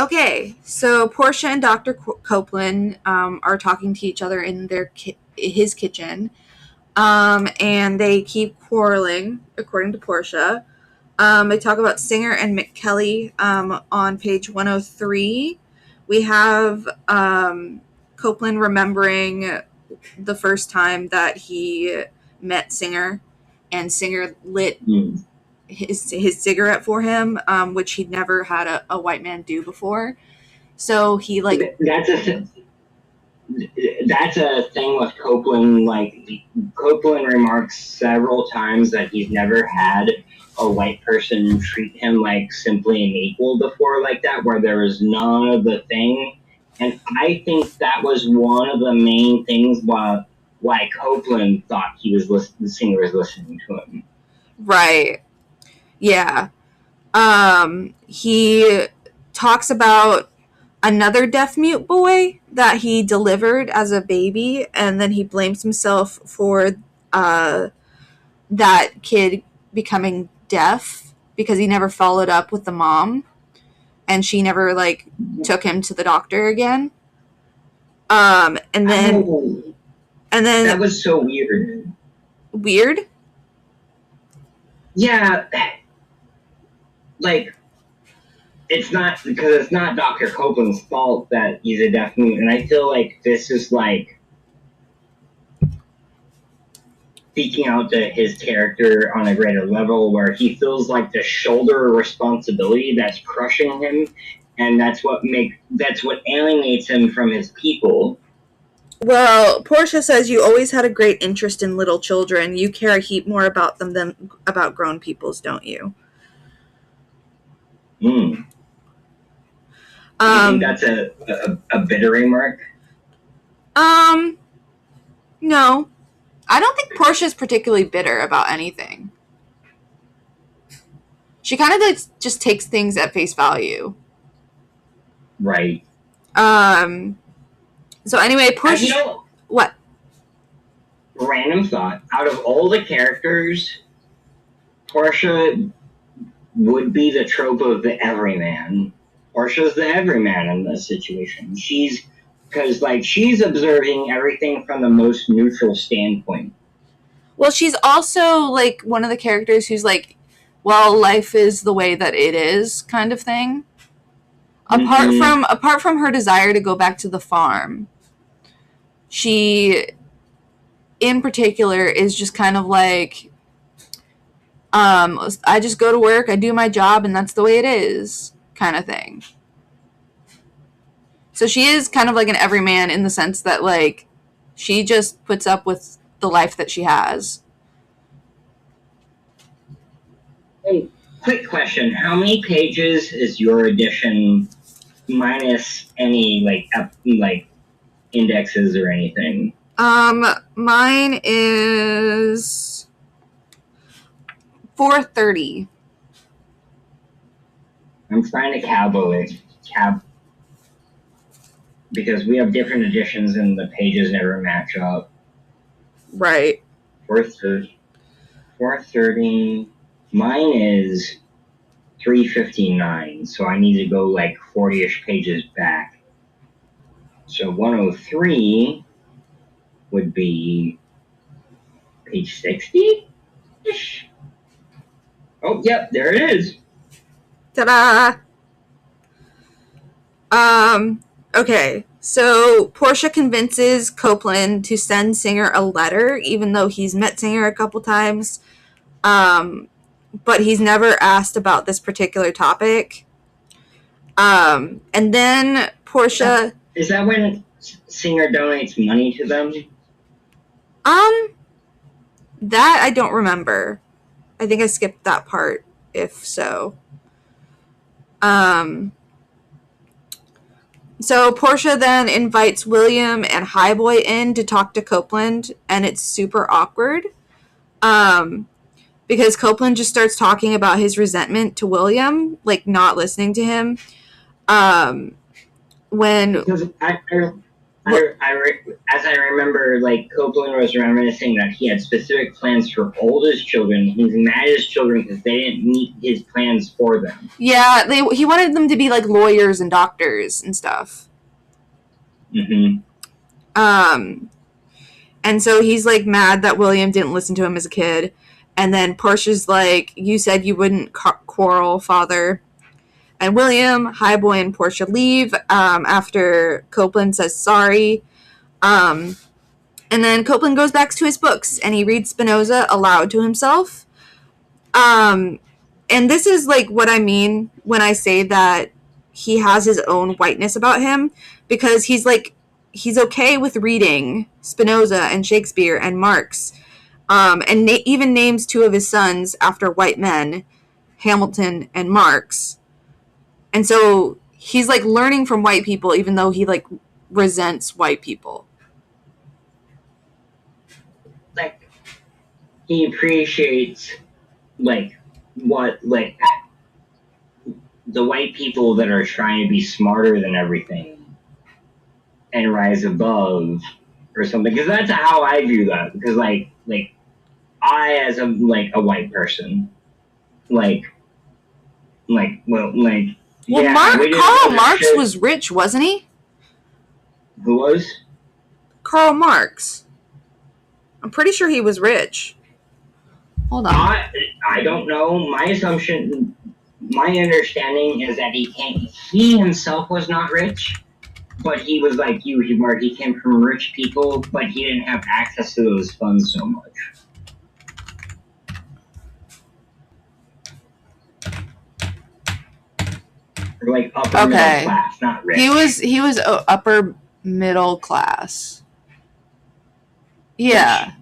Okay, so Portia and Dr. Copeland are talking to each other in his kitchen, and they keep quarreling, according to Portia. They talk about Singer and McKelly on page 103. We have Copeland remembering the first time that he met Singer, and Singer lit his cigarette for him, which he'd never had a white man do before. So he that's a thing with Copeland. Like, Copeland remarks several times that he's never had a white person treat him like simply an equal before, like that, where there was none of the thing. And I think that was one of the main things why Copeland thought the singer was listening to him. Right. Yeah. He talks about another deaf mute boy that he delivered as a baby, and then he blames himself for that kid becoming deaf because he never followed up with the mom, and she never took him to the doctor again. And then that was so weird. Weird? Yeah. Like, it's not Dr. Copeland's fault that he's a deaf mute, and I feel like this is like speaking out to his character on a greater level, where he feels like the shoulder responsibility that's crushing him, and that's what alienates him from his people. Well, Portia says you always had a great interest in little children. You care a heap more about them than about grown peoples, don't you? Do you think that's a bitter remark? No. I don't think Portia's particularly bitter about anything. She kind of just takes things at face value. Right. So anyway, Portia... What? Random thought. Out of all the characters, Portia would be the trope of the everyman. Portia's the everyman in this situation. She's observing everything from the most neutral standpoint. Well, she's also one of the characters who's well, life is the way that it is, kind of thing. Apart from her desire to go back to the farm, she, in particular, is just kind of I just go to work, I do my job, and that's the way it is, kind of thing. So she is kind of like an everyman in the sense that, she just puts up with the life that she has. Hey, quick question. How many pages is your edition minus any, indexes or anything? Mine is 430. I'm trying to because we have different editions and the pages never match up. Right. 430. Mine is 359, so I need to go 40-ish pages back. So 103 would be page 60-ish. Oh, yep, there it is. Ta-da! Okay, so Portia convinces Copeland to send Singer a letter, even though he's met Singer a couple times. But he's never asked about this particular topic. And then Portia... Is that when Singer donates money to them? That I don't remember. I think I skipped that part, if so. So Portia then invites William and Highboy in to talk to Copeland, and it's super awkward. Because Copeland just starts talking about his resentment to William, not listening to him. As I remember, like Copeland was reminiscing that he had specific plans for all his children. He's mad at his children because they didn't meet his plans for them. Yeah, he wanted them to be like lawyers and doctors and stuff. Mm-hmm. And so he's like mad that William didn't listen to him as a kid. And then Portia's like, you said you wouldn't quarrel, father. And William, Highboy, and Portia leave after Copeland says sorry. And then Copeland goes back to his books and he reads Spinoza aloud to himself. And this is like what I mean when I say that he has his own whiteness about him, because he's okay with reading Spinoza and Shakespeare and Marx, and even names two of his sons after white men, Hamilton and Marx. And so he's like learning from white people, even though he like resents white people. Like he appreciates like what like the white people that are trying to be smarter than everything and rise above or something. Because that's how I view that. Because like I as a white person like Karl Marx was rich, wasn't he? Who was? Karl Marx. I'm pretty sure he was rich. Hold on. I don't know. My understanding is that he himself was not rich, but he was like you, Mark. He came from rich people, but he didn't have access to those funds so much. Or like upper middle class, not rich. He was upper middle class. Yeah. Which,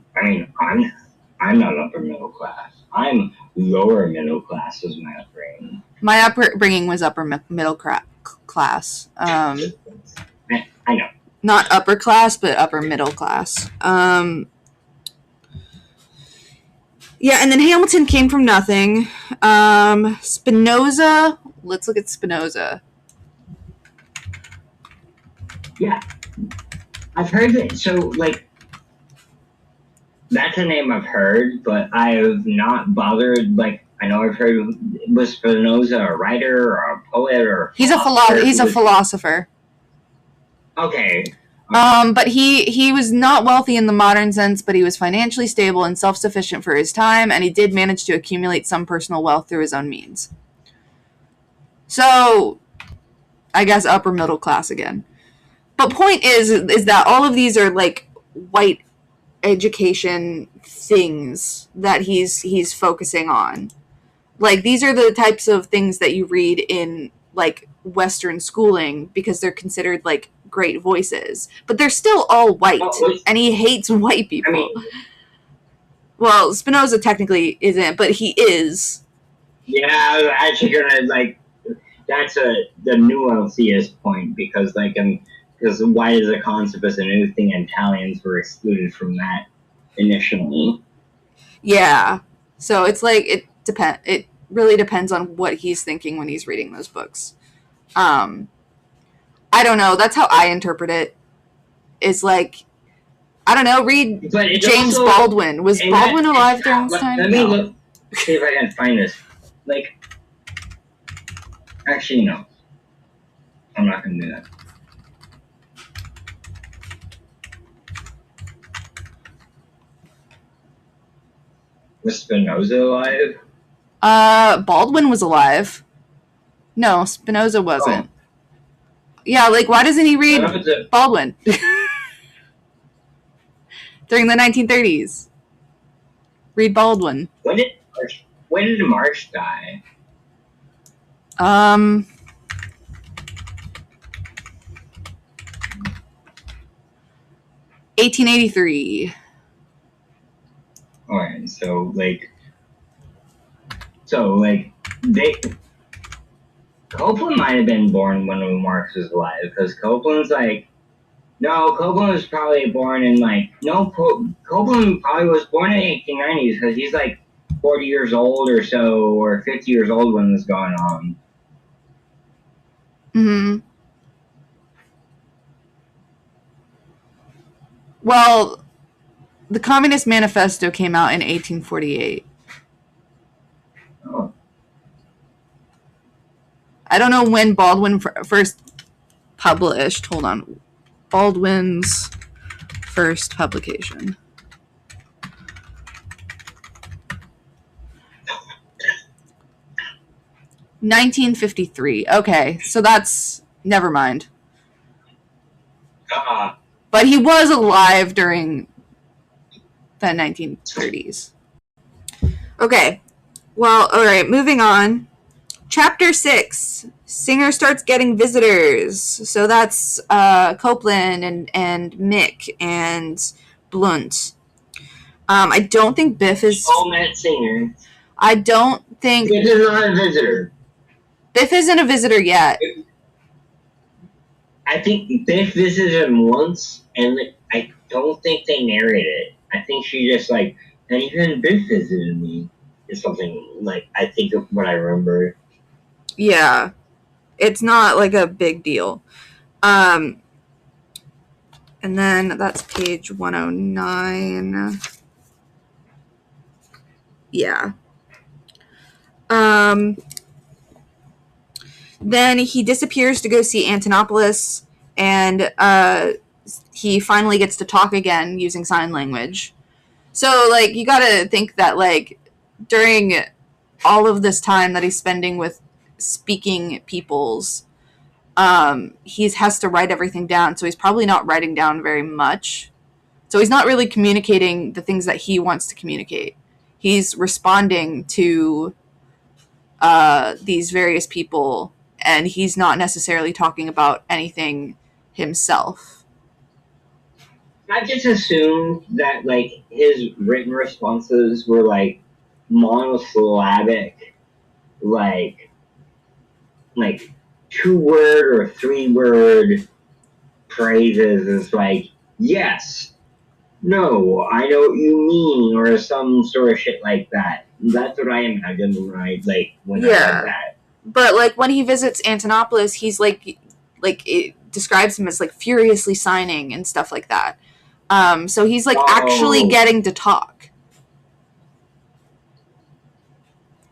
I mean, I'm not upper middle class. I'm lower middle class was my upbringing. My upbringing was upper middle class. I know. Not upper class, but upper middle class. Yeah, and then Hamilton came from nothing. Spinoza. Let's look at Spinoza. Yeah. I've heard that. So, like, that's a name I've heard, but I have not bothered. Like, I know I've heard, was Spinoza a writer or a poet or? He's a philosopher. Okay. But he was not wealthy in the modern sense, but he was financially stable and self-sufficient for his time, and he did manage to accumulate some personal wealth through his own means. So, I guess upper middle class again. But point is that all of these are like white education things that he's focusing on. Like, these are the types of things that you read in like Western schooling because they're considered like great voices, but they're still all white, and he hates white people. I mean, well, Spinoza technically isn't, but he is. Yeah, I was actually gonna like. That's the nuanciest point because white is a concept as a new thing, and Italians were excluded from that initially. Yeah, so it's like it really depends on what he's thinking when he's reading those books. I don't know. That's how I interpret it. Is like, I don't know. Read James Baldwin. Was Baldwin alive during this time? Let me look. See if I can find this. Like, actually, no. I'm not gonna do that. Was Spinoza alive? Baldwin was alive. No, Spinoza wasn't. Oh. Yeah, like, why doesn't he read Baldwin? During the 1930s. Read Baldwin. When did Marx die? 1883. Alright, so Copeland might have been born when Marx was alive, because Copeland was probably born in Copeland probably was born in the 1890s, because he's like 40 years old or so, or 50 years old when this is going on. Mm-hmm. Well, the Communist Manifesto came out in 1848. Oh. I don't know when Baldwin first published. Hold on. Baldwin's first publication. 1953. Okay, so that's never mind. But he was alive during the 1930s. Okay, well, all right, moving on. Chapter 6. Singer starts getting visitors. So that's Copeland and Mick and Blunt. I don't think Biff is. All met Singer. I don't think. Biff is not a visitor. Biff isn't a visitor yet. I think Biff visited him once, and I don't think they narrate it. I think she just like, and even Biff visited me, or something like. I think of what I remember. Yeah, it's not like a big deal. And then that's page 109. Yeah. Then he disappears to go see Antonopoulos, and he finally gets to talk again using sign language. So, like, you gotta think that, like, during all of this time that he's spending with speaking peoples, he has to write everything down, so he's probably not writing down very much. So he's not really communicating the things that he wants to communicate. He's responding to these various people, and he's not necessarily talking about anything himself. I just assumed that like his written responses were like monosyllabic, like 2-word or 3-word phrases. Is like yes, no, I know what you mean, or some sort of shit like that. That's what I imagined when I when I read that. But like when he visits Antonopoulos, he's like it describes him as like furiously signing and stuff like that. So he's like actually getting to talk.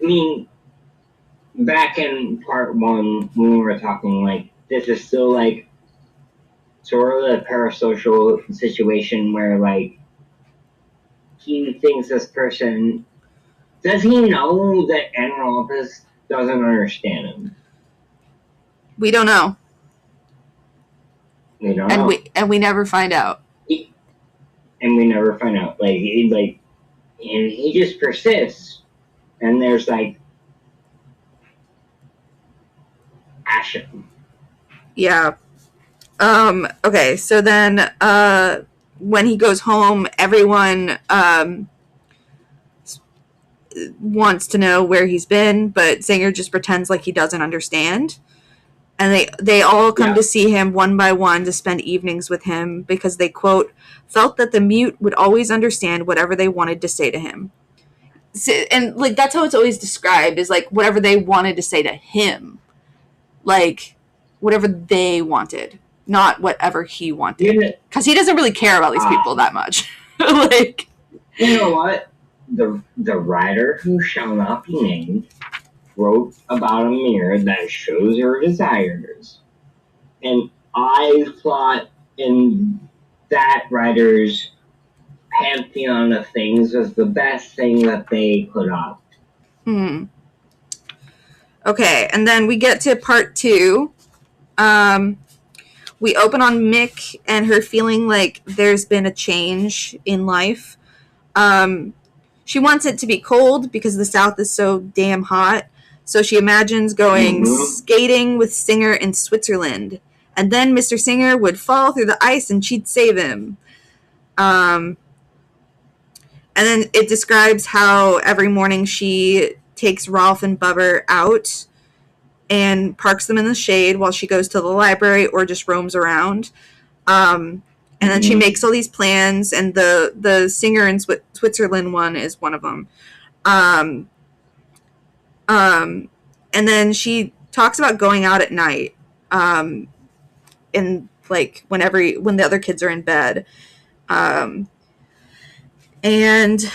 I mean, back in part 1 when we were talking, like this is still like sort of a parasocial situation where like he thinks this person, does he know that Antonopoulos doesn't understand him? We don't know. We don't know. And we never find out. And we never find out. And he just persists, and there's like passion. Yeah. Okay, so then when he goes home, everyone wants to know where he's been, but Singer just pretends like he doesn't understand. And they all come to see him one by one to spend evenings with him because they, quote, felt that the mute would always understand whatever they wanted to say to him. So, and like that's how it's always described, is like whatever they wanted to say to him. Like whatever they wanted, not whatever he wanted. Because he doesn't really care about these people that much. Like, you know what? The writer who shall not be named wrote about a mirror that shows her desires. And I thought in that writer's pantheon of things was the best thing that they put up. Okay, and then we get to part 2. We open on Mick and her feeling like there's been a change in life. She wants it to be cold because the South is so damn hot. So she imagines going skating with Singer in Switzerland. And then Mr. Singer would fall through the ice and she'd save him. And then it describes how every morning she takes Rolf and Bubber out and parks them in the shade while she goes to the library or just roams around. And then she makes all these plans, and the Singer in Switzerland one is one of them. And then she talks about going out at night, and like when the other kids are in bed. And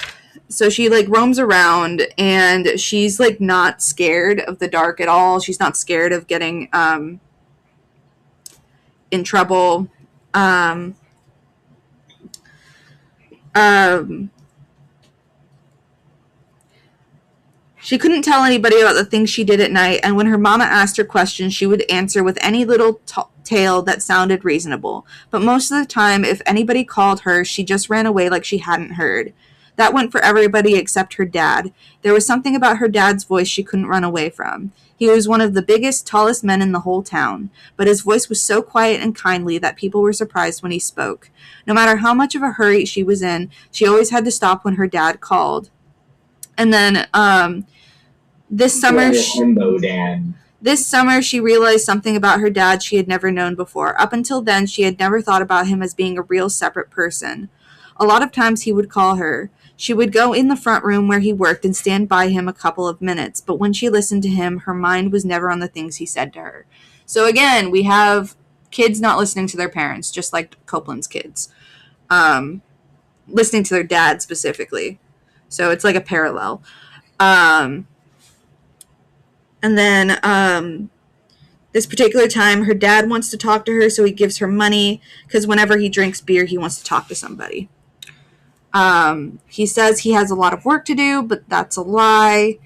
so she like roams around, and she's like not scared of the dark at all. She's not scared of getting in trouble. Um, um, She couldn't tell anybody about the things she did at night, and when her mama asked her questions, she would answer with any little tale that sounded reasonable. But most of the time, if anybody called her, she just ran away like she hadn't heard. That went for everybody except her dad. There was something about her dad's voice she couldn't run away from. He was one of the biggest, tallest men in the whole town, but his voice was so quiet and kindly that people were surprised when he spoke. No matter how much of a hurry she was in, she always had to stop when her dad called. And then this summer, she realized something about her dad she had never known before. Up until then, she had never thought about him as being a real separate person. A lot of times he would call her. She would go in the front room where he worked and stand by him a couple of minutes, but when she listened to him, her mind was never on the things he said to her. So again, we have kids not listening to their parents, just like Copeland's kids. Listening to their dad specifically. So it's like a parallel. And then this particular time, her dad wants to talk to her, so he gives her money, because whenever he drinks beer, he wants to talk to somebody. He says he has a lot of work to do, but that's a lie.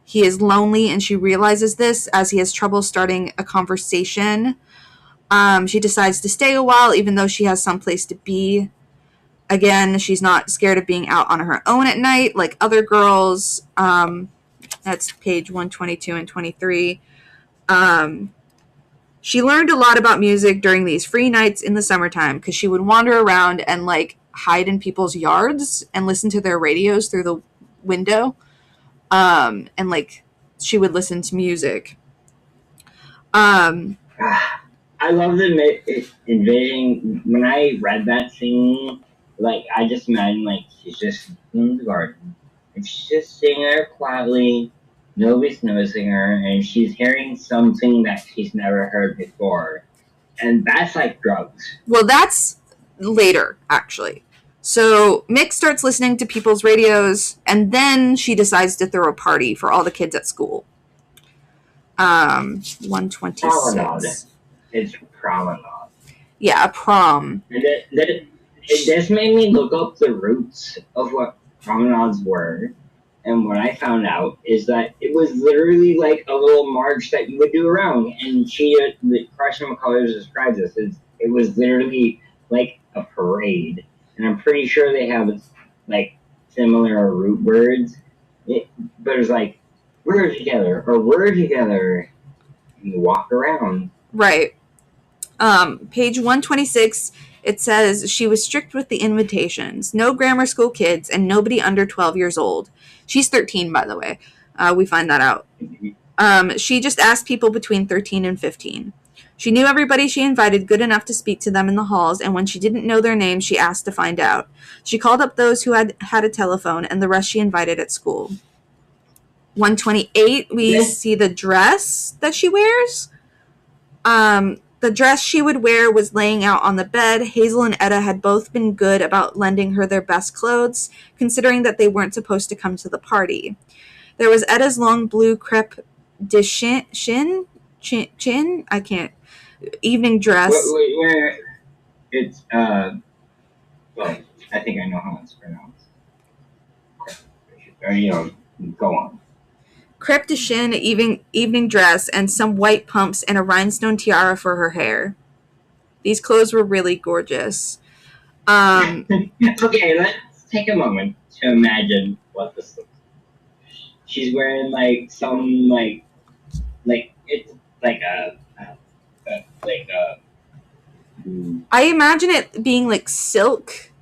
He is lonely, and she realizes this as he has trouble starting a conversation. She decides to stay a while, even though she has someplace to be. Again, she's not scared of being out on her own at night like other girls. That's page 122 and 23. She learned a lot about music during these free nights in the summertime, because she would wander around and like hide in people's yards and listen to their radios through the window. And like she would listen to music. I love the envisioning when I read that scene. Like I just imagine like she's just in the garden and she's just sitting there quietly. Nobody's noticing her, and she's hearing something that she's never heard before, and that's like drugs. Well, that's later, actually. So Mick starts listening to people's radios, and then she decides to throw a party for all the kids at school. 126. Promenade. It's promenade. Yeah, a prom. And it just made me look up the roots of what promenades were. And what I found out is that it was literally like a little march that you would do around. And Carson McCullers describes this as it was literally like a parade. And I'm pretty sure they have like similar root words. But it's like, we're together, or we're together. And you walk around. Right. Page 126, it says she was strict with the invitations. No grammar school kids and nobody under 12 years old. She's 13, by the way. We find that out. She just asked people between 13 and 15. She knew everybody she invited good enough to speak to them in the halls, and when she didn't know their names, she asked to find out. She called up those who had a telephone, and the rest she invited at school. 128, we see the dress that she wears. The dress she would wear was laying out on the bed. Hazel and Etta had both been good about lending her their best clothes, considering that they weren't supposed to come to the party. There was Etta's long blue crepe de chine, I can't, evening dress. Wait. It's, well, I think I know how it's pronounced. Go on. Crepe de chine evening dress and some white pumps and a rhinestone tiara for her hair. These clothes were really gorgeous. Okay, let's take a moment to imagine what this looks like. She's wearing like some like it's like a I imagine it being like silk,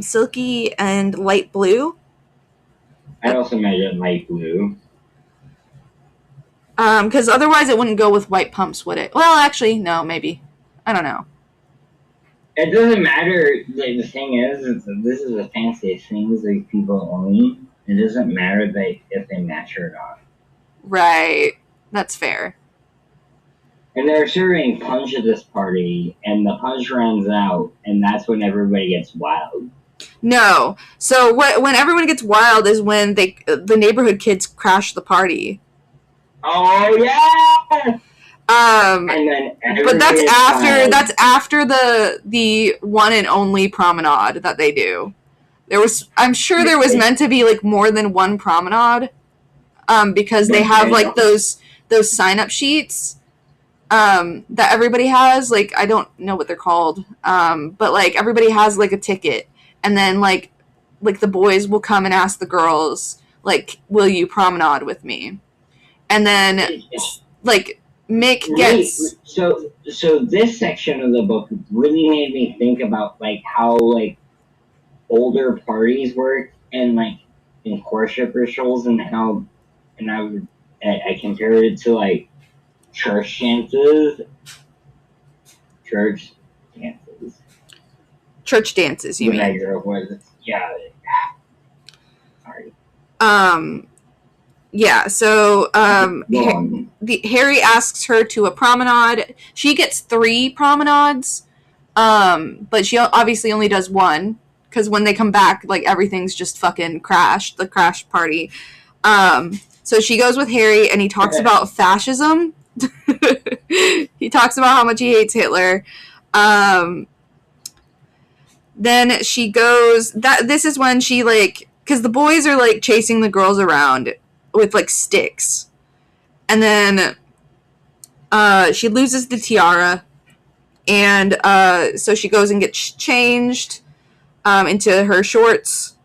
silky and light blue. I also imagine light blue. Because otherwise it wouldn't go with white pumps, would it? Well, actually, no, maybe. I don't know. It doesn't matter. Like the thing is this is a fancy things that people own. It doesn't matter if they match or not. Right. That's fair. And they're serving punch at this party, and the punch runs out, and that's when everybody gets wild. No. So when everyone gets wild is when the neighborhood kids crash the party. Oh yeah. And then But that's after fine. that's after the one and only promenade that they do. I'm sure there was meant to be like more than one promenade, because they have like those sign up sheets that everybody has. Like, I don't know what they're called, but like everybody has like a ticket, and then like the boys will come and ask the girls, like, will you promenade with me? And then like Mick gets so this section of the book really made me think about like how like older parties work and like in courtship rituals, and how, and I compared it to like church dances. Church dances, you mean? I grew up with. Yeah. Sorry. Yeah, so Harry asks her to a promenade. She gets 3 promenades, but she obviously only does one, because when they come back, like, everything's just fucking crashed, the crash party. So she goes with Harry, and he talks about fascism. He talks about how much he hates Hitler. Then she goes, this is when she, like, because the boys are like chasing the girls around with like sticks, and then she loses the tiara, and so she goes and gets changed into her shorts,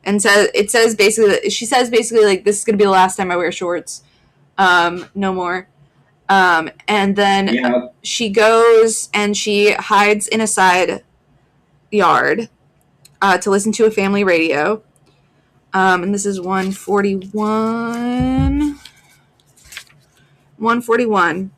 and she says basically like, this is gonna be the last time I wear shorts, no more. And then she goes and she hides in a side yard to listen to a family radio. And this is 141. 141.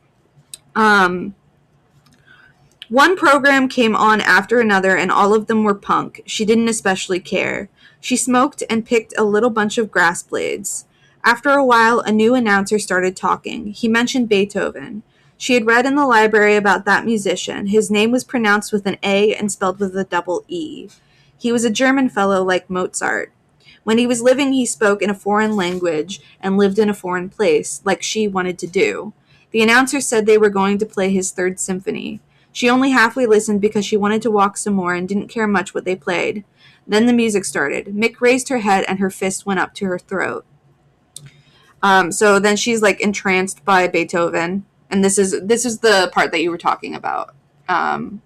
One program came on after another, and all of them were punk. She didn't especially care. She smoked and picked a little bunch of grass blades. After a while, a new announcer started talking. He mentioned Beethoven. She had read in the library about that musician. His name was pronounced with an A and spelled with a double E. He was a German fellow like Mozart. When he was living, he spoke in a foreign language and lived in a foreign place, like she wanted to do. The announcer said they were going to play his Third Symphony. She only halfway listened because she wanted to walk some more and didn't care much what they played. Then the music started. Mick raised her head and her fist went up to her throat. So then she's like entranced by Beethoven, and this is the part that you were talking about. And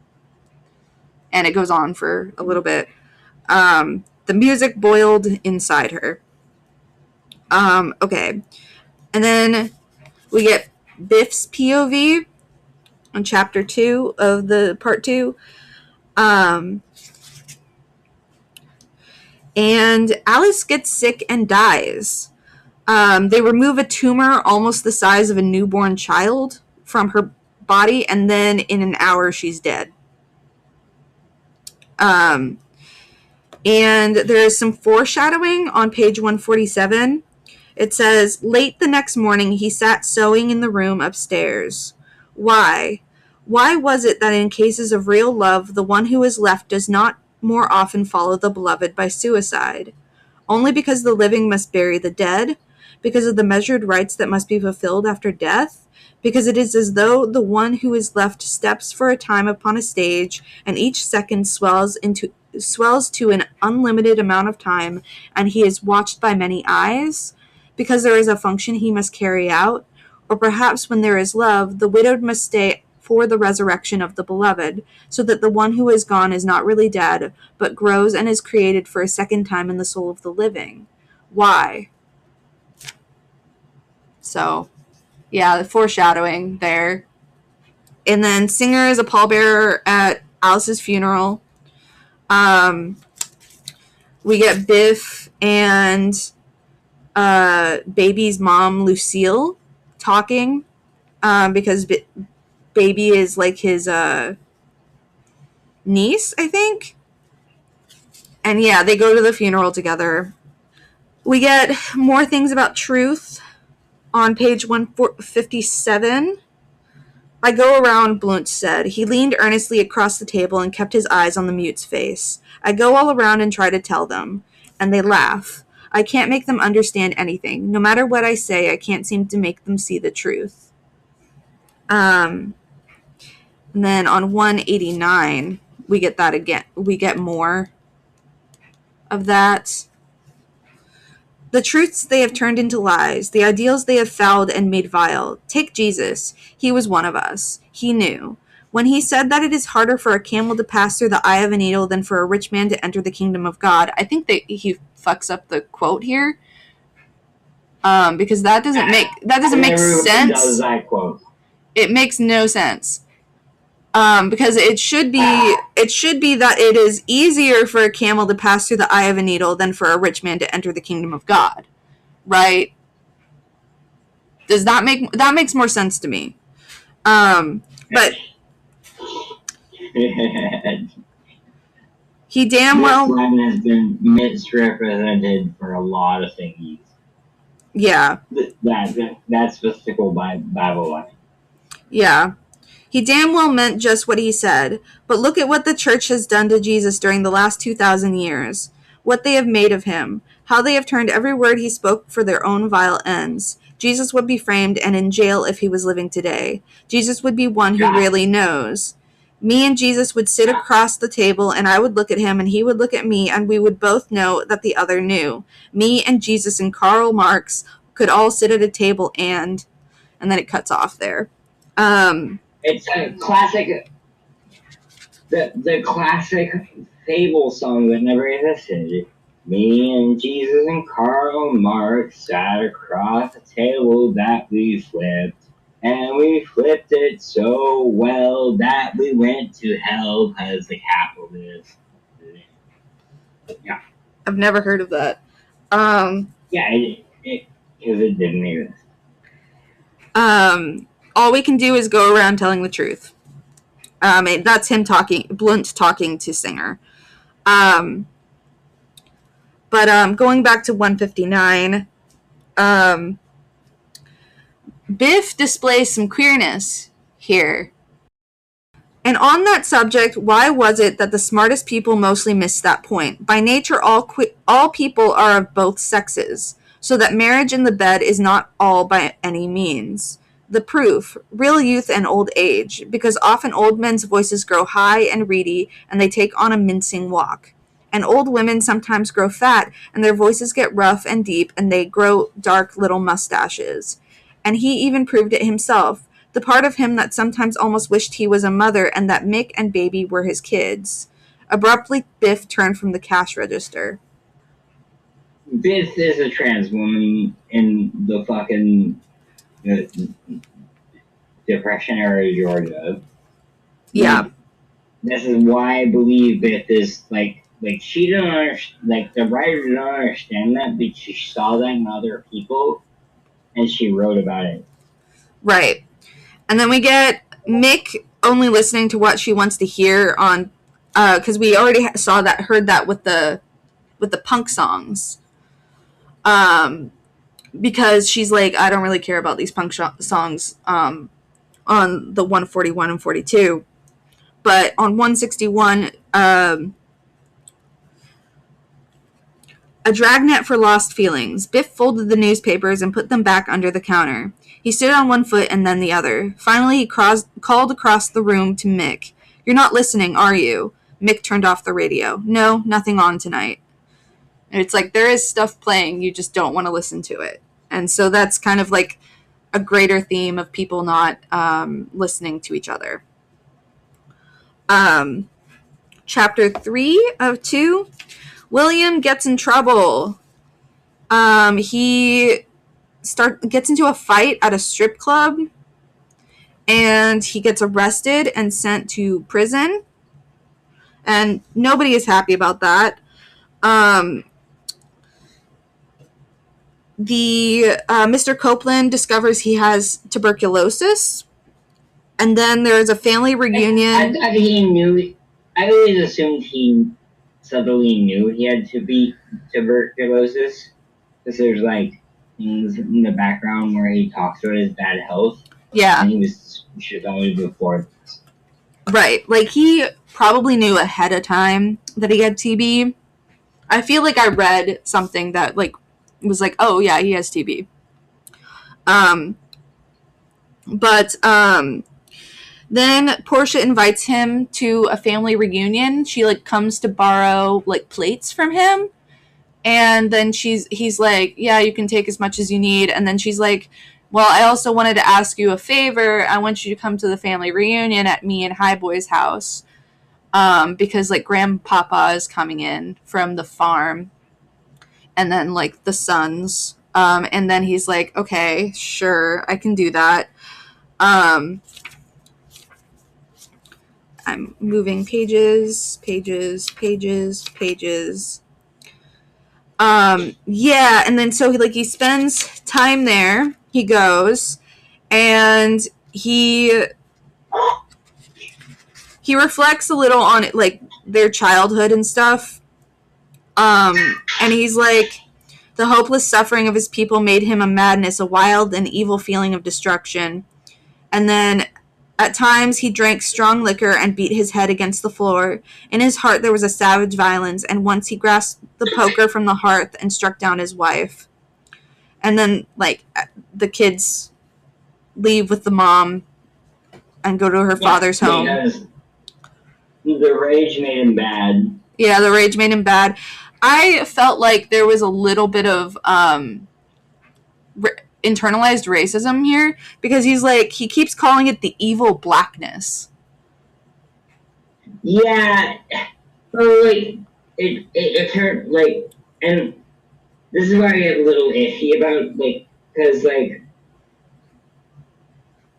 it goes on for a little bit. The music boiled inside her. Okay. And then we get Biff's POV on chapter 2 of the part 2. And Alice gets sick and dies. They remove a tumor almost the size of a newborn child from her body, and then in an hour she's dead. And there is some foreshadowing on page 147. It says, late the next morning, he sat sewing in the room upstairs. Why? Why was it that in cases of real love, the one who is left does not more often follow the beloved by suicide? Only because the living must bury the dead? Because of the measured rites that must be fulfilled after death? Because it is as though the one who is left steps for a time upon a stage, and each second swells to an unlimited amount of time, and he is watched by many eyes? Because there is a function he must carry out? Or perhaps when there is love, the widowed must stay for the resurrection of the beloved, so that the one who is gone is not really dead, but grows and is created for a second time in the soul of the living. Why? So, yeah, the foreshadowing there. And then Singer is a pallbearer at Alice's funeral. We get Biff and Baby's mom, Lucille, talking, because Baby is like his niece, I think. And yeah, they go to the funeral together. We get more things about truth on page 157. I go around, Blunt said. He leaned earnestly across the table and kept his eyes on the mute's face. I go all around and try to tell them. And they laugh. I can't make them understand anything. No matter what I say, I can't seem to make them see the truth. And then on 189, we get that again. We get more of that. The truths they have turned into lies, the ideals they have fouled and made vile. Take Jesus. He was one of us. He knew. When he said that it is harder for a camel to pass through the eye of a needle than for a rich man to enter the kingdom of God, I think that he fucks up the quote here, because that doesn't make sense. Does that quote? It makes no sense. Because it should be that it is easier for a camel to pass through the eye of a needle than for a rich man to enter the kingdom of God, right? Does that makes more sense to me? But he damn well. This line has been misrepresented for a lot of things. Yeah. That's the fickle Bible line. Yeah. He damn well meant just what he said, but look at what the church has done to Jesus during the last 2,000 years. What they have made of him. How they have turned every word he spoke for their own vile ends. Jesus would be framed and in jail if he was living today. Jesus would be one who really knows. Me and Jesus would sit across the table, and I would look at him, and he would look at me, and we would both know that the other knew. Me and Jesus and Karl Marx could all sit at a table and then it cuts off there. It's a classic, the classic fable song that never existed. Me and Jesus and Karl Marx sat across a table that we flipped, and we flipped it so well that we went to hell because the capitalists. Yeah. I've never heard of that. Yeah, because it didn't exist. All we can do is go around telling the truth. That's him talking, Blunt talking to Singer. But going back to 159, Biff displays some queerness here. And on that subject, why was it that the smartest people mostly missed that point? By nature, all people are of both sexes, so that marriage in the bed is not all by any means. The proof, real youth and old age, because often old men's voices grow high and reedy, and they take on a mincing walk. And old women sometimes grow fat, and their voices get rough and deep, and they grow dark little mustaches. And he even proved it himself, the part of him that sometimes almost wished he was a mother and that Mick and Baby were his kids. Abruptly, Biff turned from the cash register. Biff is a trans woman in the fucking Depression era Georgia. Yeah. This is why I believe Biff is like she don't understand, like the writer don't understand that, but she saw that in other people and she wrote about it. Right. And then we get Mick only listening to what she wants to hear on, because we already heard that with the punk songs. Because she's like, I don't really care about these punk songs on the 141 and 42. But on 161, a dragnet for lost feelings. Biff folded the newspapers and put them back under the counter. He stood on one foot and then the other. Finally, he called across the room to Mick. You're not listening, are you? Mick turned off the radio. No, nothing on tonight. And it's like, there is stuff playing, you just don't want to listen to it. And so that's kind of like a greater theme of people not listening to each other. Chapter 3 of 2. William gets in trouble. He gets into a fight at a strip club, and he gets arrested and sent to prison. And nobody is happy about that. Mr. Copeland discovers he has tuberculosis, and then there's a family reunion. I he knew. I always assumed he subtly knew he had tuberculosis, because there's like things in the background where he talks about his bad health. Yeah. And he should have only before. Right. Like, he probably knew ahead of time that he had TB. I feel like I read something that, like, was like, oh, yeah, he has TB. But then Portia invites him to a family reunion. She, like, comes to borrow, like, plates from him. And then he's like, yeah, you can take as much as you need. And then she's like, well, I also wanted to ask you a favor. I want you to come to the family reunion at me and Highboy's house. Because, like, Grandpapa is coming in from the farm. And then, like, the sons. And then he's like, okay, sure, I can do that. I'm moving pages. Yeah, and then so he spends time there. He goes, and he reflects a little on it, like, their childhood and stuff. And he's like, the hopeless suffering of his people made him a madness, a wild and evil feeling of destruction. And then at times he drank strong liquor and beat his head against the floor. In his heart there was a savage violence, and once he grasped the poker from the hearth and struck down his wife. And then, like, the kids leave with the mom and go to her father's home. Because the rage made him bad. Yeah, the rage made him bad. I felt like there was a little bit of internalized racism here, because he's like, he keeps calling it the evil blackness. Yeah, but like it turned like, and this is where I get a little iffy about, like, because like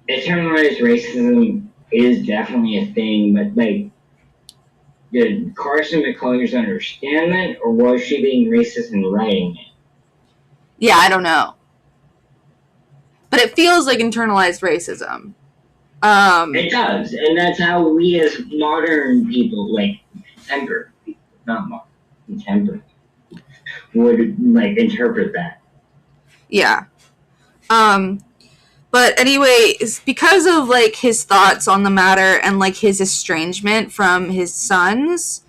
internalized racism is definitely a thing, but like, did Carson McCullers understand that, or was she being racist in writing it? Yeah, I don't know. But it feels like internalized racism. It does, and that's how we as modern people, like contemporary people, not modern, contemporary, would like interpret that. Yeah. But anyway, it's because of, like, his thoughts on the matter and, like, his estrangement from his sons,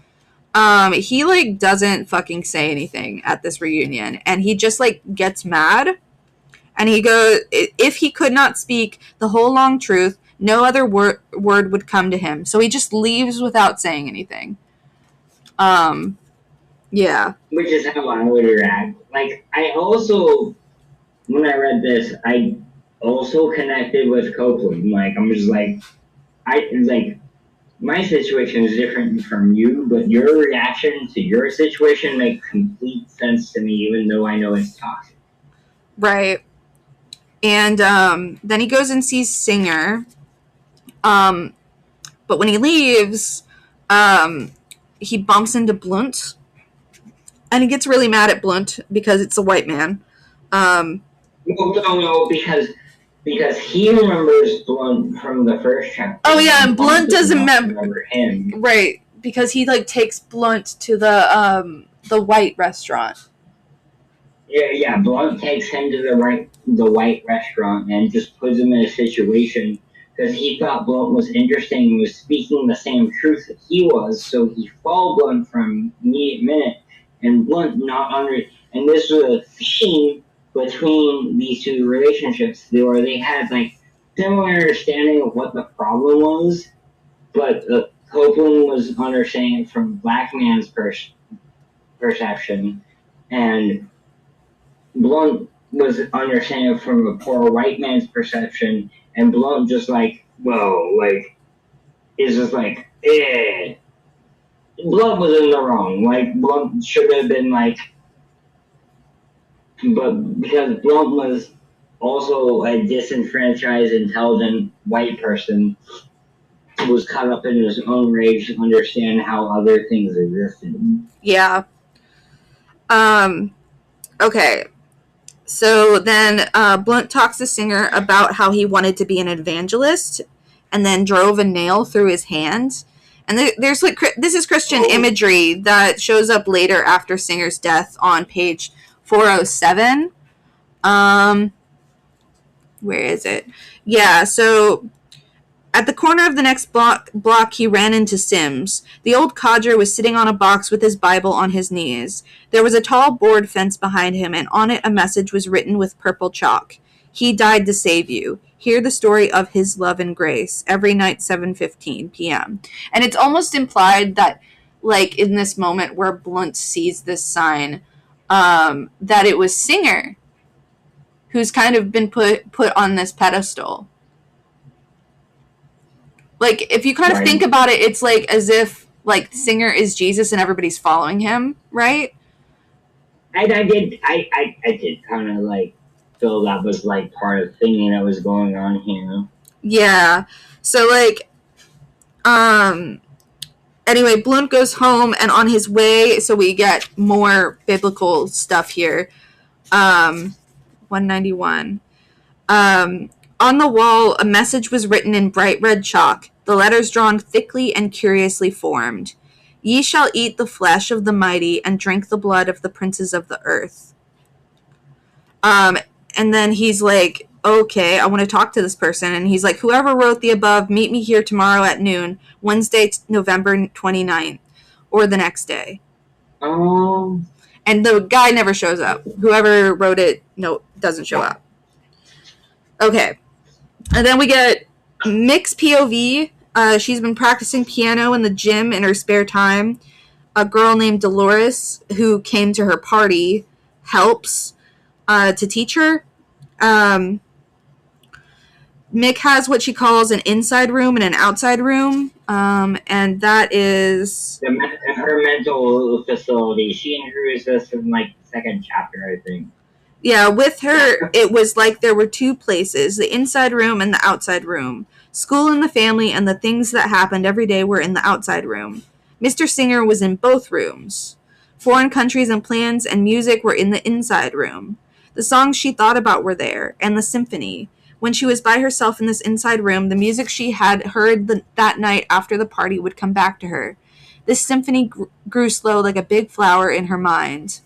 he, like, doesn't fucking say anything at this reunion. And he just, like, gets mad. And he goes, if he could not speak the whole long truth, no other word would come to him. So he just leaves without saying anything. Yeah. Which is how I would react. Like, I also, when I read this, I also connected with Copeland. Like, I'm just like, my situation is different from you, but your reaction to your situation makes complete sense to me, even though I know it's toxic. Right. And then he goes and sees Singer. But when he leaves, he bumps into Blunt. And he gets really mad at Blunt because it's a white man. No, because he remembers Blunt from the first chapter. Oh yeah, and Blunt doesn't remember him. Right, because he, like, takes Blunt to the white restaurant. Yeah. Blunt takes him to the white restaurant and just puts him in a situation because he thought Blunt was interesting and was speaking the same truth that he was. So he followed Blunt from minute to minute, and Blunt and this was a theme between these two relationships where they had, like, similar understanding of what the problem was, but Copeland was understanding it from black man's perception, and Blunt was understanding it from a poor white man's perception, and Blunt just like, whoa, like, is just like, eh. Blunt was in the wrong. Like, Blunt should have been like, but because Blunt was also a disenfranchised, intelligent white person, was caught up in his own rage to understand how other things existed. Yeah. Okay. So then Blunt talks to Singer about how he wanted to be an evangelist and then drove a nail through his hand. And there's, like, this is Christian imagery that shows up later after Singer's death on page 407. Where is it? Yeah, so at the corner of the next block, he ran into Sims. The old codger was sitting on a box with his Bible on his knees. There was a tall board fence behind him, and on it a message was written with purple chalk. He died to save you. Hear the story of his love and grace. Every night, 7:15 p.m. And it's almost implied that, like, in this moment where Blunt sees this sign, that it was Singer who's kind of been put on this pedestal. Like, if you kind of think about it, it's like as if, like, Singer is Jesus and everybody's following him, right? I did kind of like feel that was like part of the thinking that was going on here. Yeah. So, like, anyway, Blunt goes home, and on his way, so we get more biblical stuff here. 191. On the wall, a message was written in bright red chalk, the letters drawn thickly and curiously formed. Ye shall eat the flesh of the mighty and drink the blood of the princes of the earth. And then he's like, okay, I want to talk to this person. And he's like, whoever wrote the above, meet me here tomorrow at noon, Wednesday, November 29th, or the next day. Oh. And the guy never shows up. Whoever wrote it, doesn't show up. Okay. And then we get Mick's POV. She's been practicing piano in the gym in her spare time. A girl named Dolores, who came to her party, helps to teach her. Mick has what she calls an inside room and an outside room, and that is her mental facility. She introduced this in like the second chapter, I think. Yeah, with her, it was like there were two places, the inside room and the outside room. School and the family and the things that happened every day were in the outside room. Mr. Singer was in both rooms. Foreign countries and plans and music were in the inside room. The songs she thought about were there, and the symphony. When she was by herself in this inside room, the music she had heard that night after the party would come back to her. This symphony grew slow like a big flower in her mind.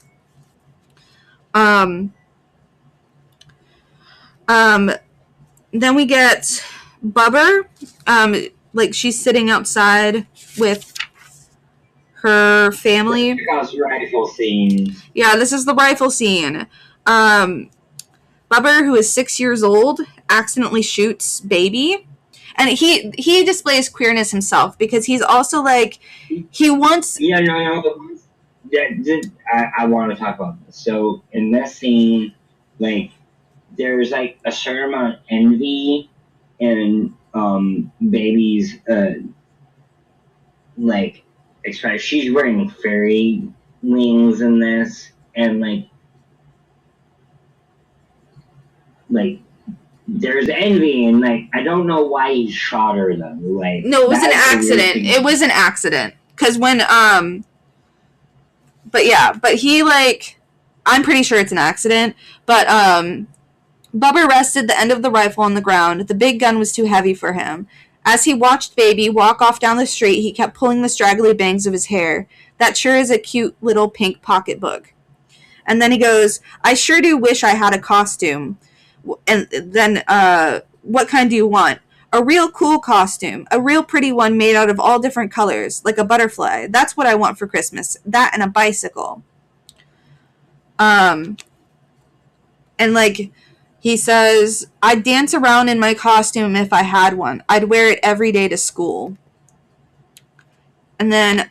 Then we get Bubber. Like, she's sitting outside with her family. Because rifle scene. Yeah, this is the rifle scene. Bubber, who is 6 years old, accidentally shoots Baby. And he displays queerness himself because he's also like, he wants... Yeah, no. I want to talk about this. So, in this scene, like, there's like a certain amount of envy in Baby's like expression. She's wearing fairy wings in this, and like there's envy, and like I don't know why he shot her though. Like, no, it was an accident. It was an accident because when but he, like, I'm pretty sure it's an accident, but Bubber rested the end of the rifle on the ground. The big gun was too heavy for him. As he watched Baby walk off down the street, he kept pulling the straggly bangs of his hair. That sure is a cute little pink pocketbook. And then he goes, I sure do wish I had a costume. And then, what kind do you want? A real cool costume. A real pretty one made out of all different colors, like a butterfly. That's what I want for Christmas. That and a bicycle. And, like, he says, I'd dance around in my costume if I had one. I'd wear it every day to school. And then,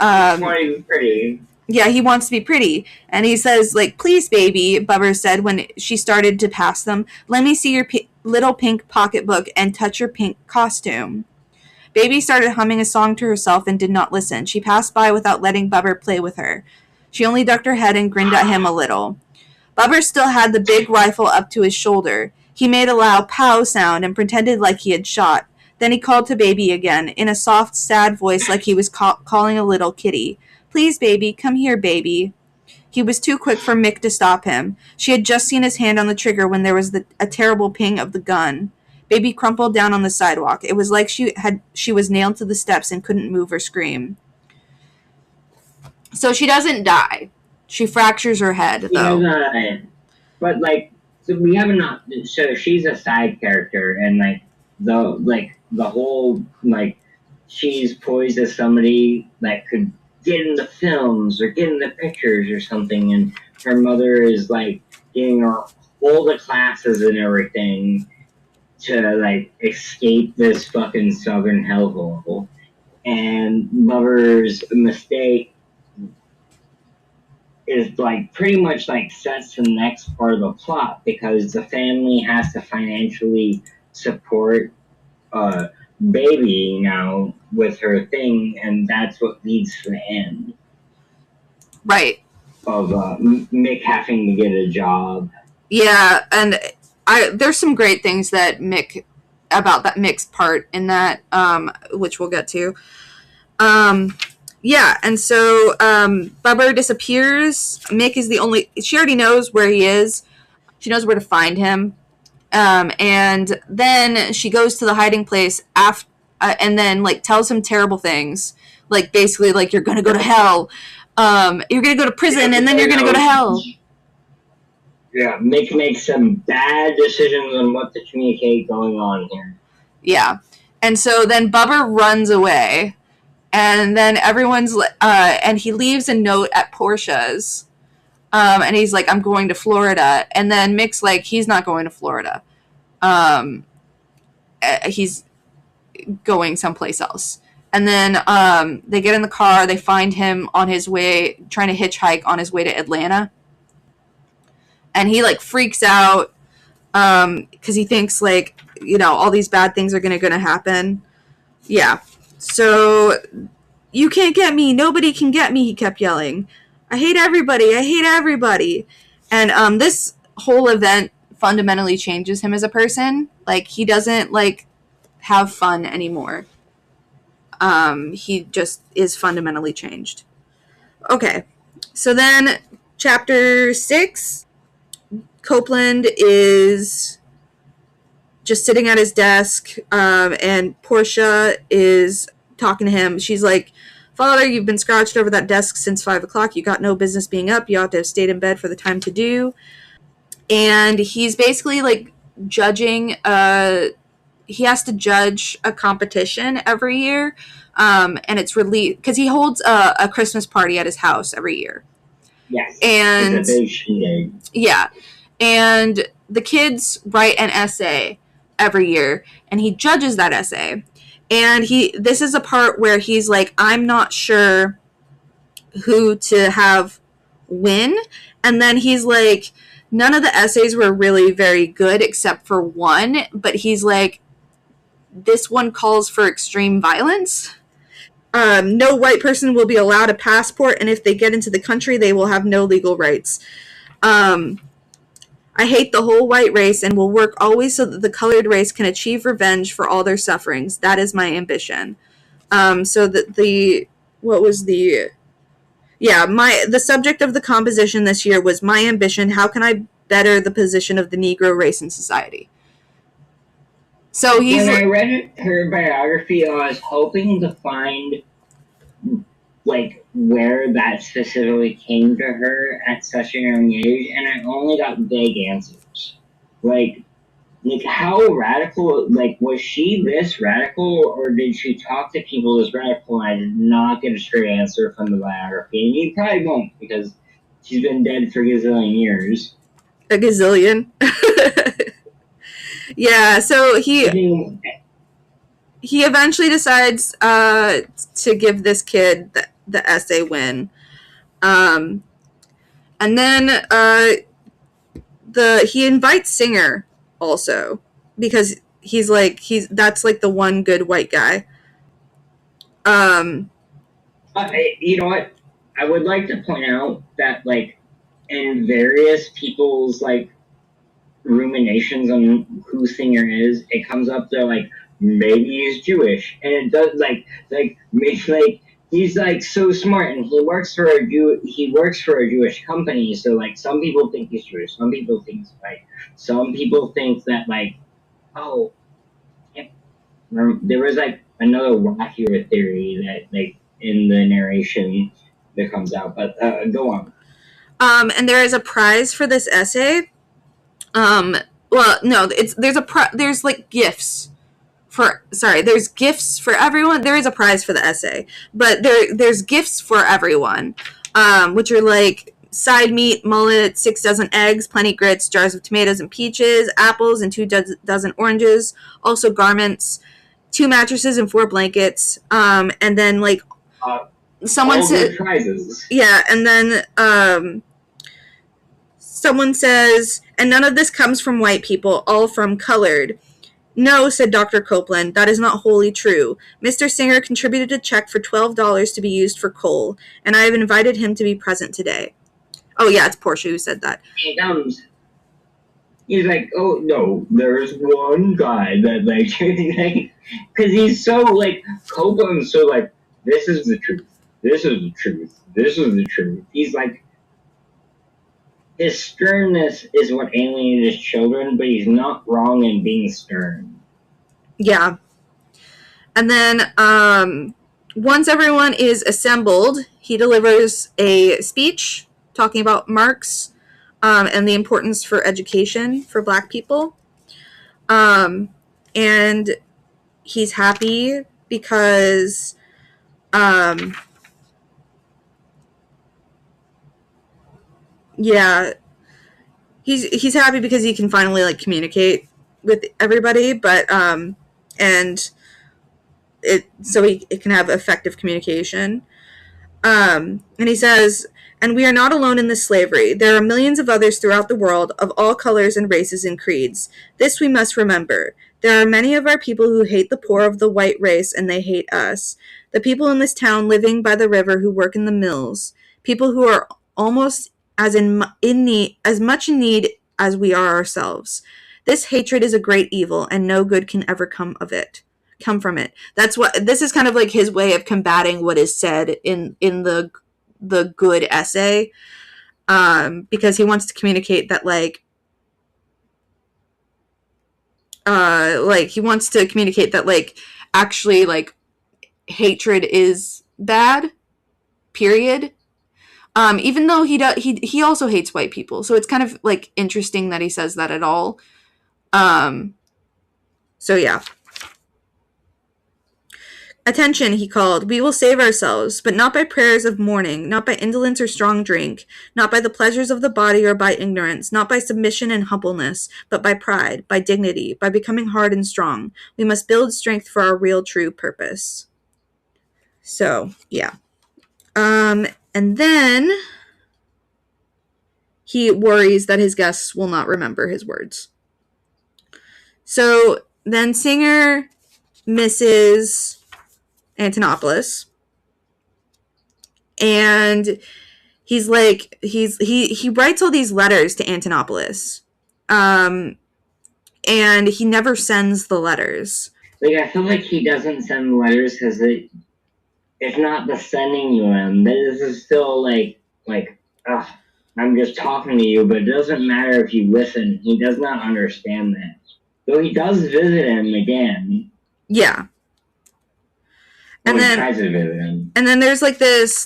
pretty. Yeah, he wants to be pretty. And he says, like, please, Baby, Bubber said when she started to pass them, let me see your little pink pocketbook and touch your pink costume. Baby started humming a song to herself and did not listen. She passed by without letting Bubber play with her. She only ducked her head and grinned at him a little. Bubber still had the big rifle up to his shoulder. He made a loud pow sound and pretended like he had shot. Then he called to Baby again, in a soft, sad voice like he was calling a little kitty. Please, Baby, come here, Baby. He was too quick for Mick to stop him. She had just seen his hand on the trigger when there was a terrible ping of the gun. Baby crumpled down on the sidewalk. It was like she was nailed to the steps and couldn't move or scream. So she doesn't die. She fractures her head, though. But, like, so we haven't... So she's a side character, and, like, the whole like she's poised as somebody that could get in the films or get in the pictures or something, and her mother is like getting her all the classes and everything to like escape this fucking southern hellhole. And Lover's mistake is like pretty much like sets the next part of the plot because the family has to financially support uh baby now with her thing, and that's what leads to the end Right. of Mick having to get a job. Yeah, and there's some great things that Mick's part in that, which we'll get to. Yeah, and so Bubber disappears. Mick is the only. She already knows where he is. She knows where to find him. And then she goes to the hiding place after, and then like tells him terrible things, like basically like you're gonna go to hell, you're gonna go to prison, and then you're gonna go to hell. Yeah, Mick makes some bad decisions on what to communicate going on here. Yeah, and so then Bubber runs away, and then everyone's and he leaves a note at Portia's, and he's like, I'm going to Florida, and then Mick's like, he's not going to Florida, he's going someplace else. And then they get in the car. They find him on his way, trying to hitchhike on his way to Atlanta. And he like freaks out because he thinks like, all these bad things are gonna happen. Yeah. So you can't get me. Nobody can get me. He kept yelling. I hate everybody. I hate everybody. And this whole event fundamentally changes him as a person. Like he doesn't like have fun anymore. He just is fundamentally changed. Okay, so then chapter 6, Copeland is just sitting at his desk, and Portia is talking to him. She's like, Father, you've been scratched over that desk since 5 o'clock. You got no business being up. You ought to have stayed in bed for the time to do. And he's basically like judging he has to judge a competition every year, and it's released because he holds a Christmas party at his house every year. Yes, and it's a big shindig. Yeah, and the kids write an essay every year, and he judges that essay. And this is a part where he's like, I'm not sure who to have win, and then he's like, none of the essays were really very good except for one, but he's like, this one calls for extreme violence. No white person will be allowed a passport, and if they get into the country, they will have no legal rights. I hate the whole white race and will work always so that the colored race can achieve revenge for all their sufferings. That is my ambition. So that the subject of the composition this year was my ambition. How can I better the position of the Negro race in society? So when I read her biography, I was hoping to find like where that specifically came to her at such a young age, and I only got vague answers. Like how radical? Like was she this radical, or did she talk to people this radical? And I did not get a straight answer from the biography, and you probably won't because she's been dead for a gazillion years. A gazillion. Yeah, so he eventually decides to give this kid the essay win, and then he invites Singer also because that's like the one good white guy. You know what? I would like to point out that like in various people's like ruminations on who Singer is, it comes up to like maybe he's Jewish, and it does like maybe like he's like so smart, and he works for a Jewish company, so like some people think he's Jewish, some people think he's white, some people think that like there was like another wackier theory that like in the narration that comes out, but go on. And there is a prize for this essay. Well, no, there's like gifts. there's gifts for everyone. There is a prize for the essay, but there's gifts for everyone, which are like side meat, mullet, 6 dozen eggs, plenty grits, jars of tomatoes and peaches, apples, and 2 dozen oranges. Also garments, 2 mattresses and 4 blankets. And then like someone said, prizes. Yeah, and then someone says, and none of this comes from white people, all from colored. No, said Dr. Copeland, that is not wholly true. Mr. Singer contributed a check for $12 to be used for coal, and I have invited him to be present today. Oh, yeah, it's Portia who said that. He comes. He's like, oh, no, there's one guy that, like, because he's so, like, Copeland's so, like, this is the truth. This is the truth. This is the truth. He's like, his sternness is what alienated his children, but he's not wrong in being stern. Yeah. And then once everyone is assembled, he delivers a speech talking about Marx and the importance for education for Black people. And he's happy because yeah, he's happy because he can finally like communicate with everybody, but and it can have effective communication. And he says, and we are not alone in this slavery. There are millions of others throughout the world of all colors and races and creeds. This we must remember. There are many of our people who hate the poor of the white race, and they hate us. The people in this town living by the river who work in the mills. People who are almost as much in need as we are ourselves. This hatred is a great evil, and no good can ever come from it. That's what this is kind of like his way of combating what is said in the good essay, because he wants to communicate that he wants to communicate that actually hatred is bad, period. Even though he also hates white people, so it's kind of like interesting that he says that at all. So yeah. Attention, he called. We will save ourselves, but not by prayers of mourning, not by indolence or strong drink, not by the pleasures of the body or by ignorance, not by submission and humbleness, but by pride, by dignity, by becoming hard and strong. We must build strength for our real true purpose. So, yeah. And then he worries that his guests will not remember his words. So then Singer misses Antonopoulos, and he's like he writes all these letters to Antonopoulos, and he never sends the letters. Like, I feel like he doesn't send letters because it's not the sending you them. This is still like I'm just talking to you, but it doesn't matter if you listen. He does not understand that. Though he does visit him again. Yeah. And then tries to visit him. And then there's like this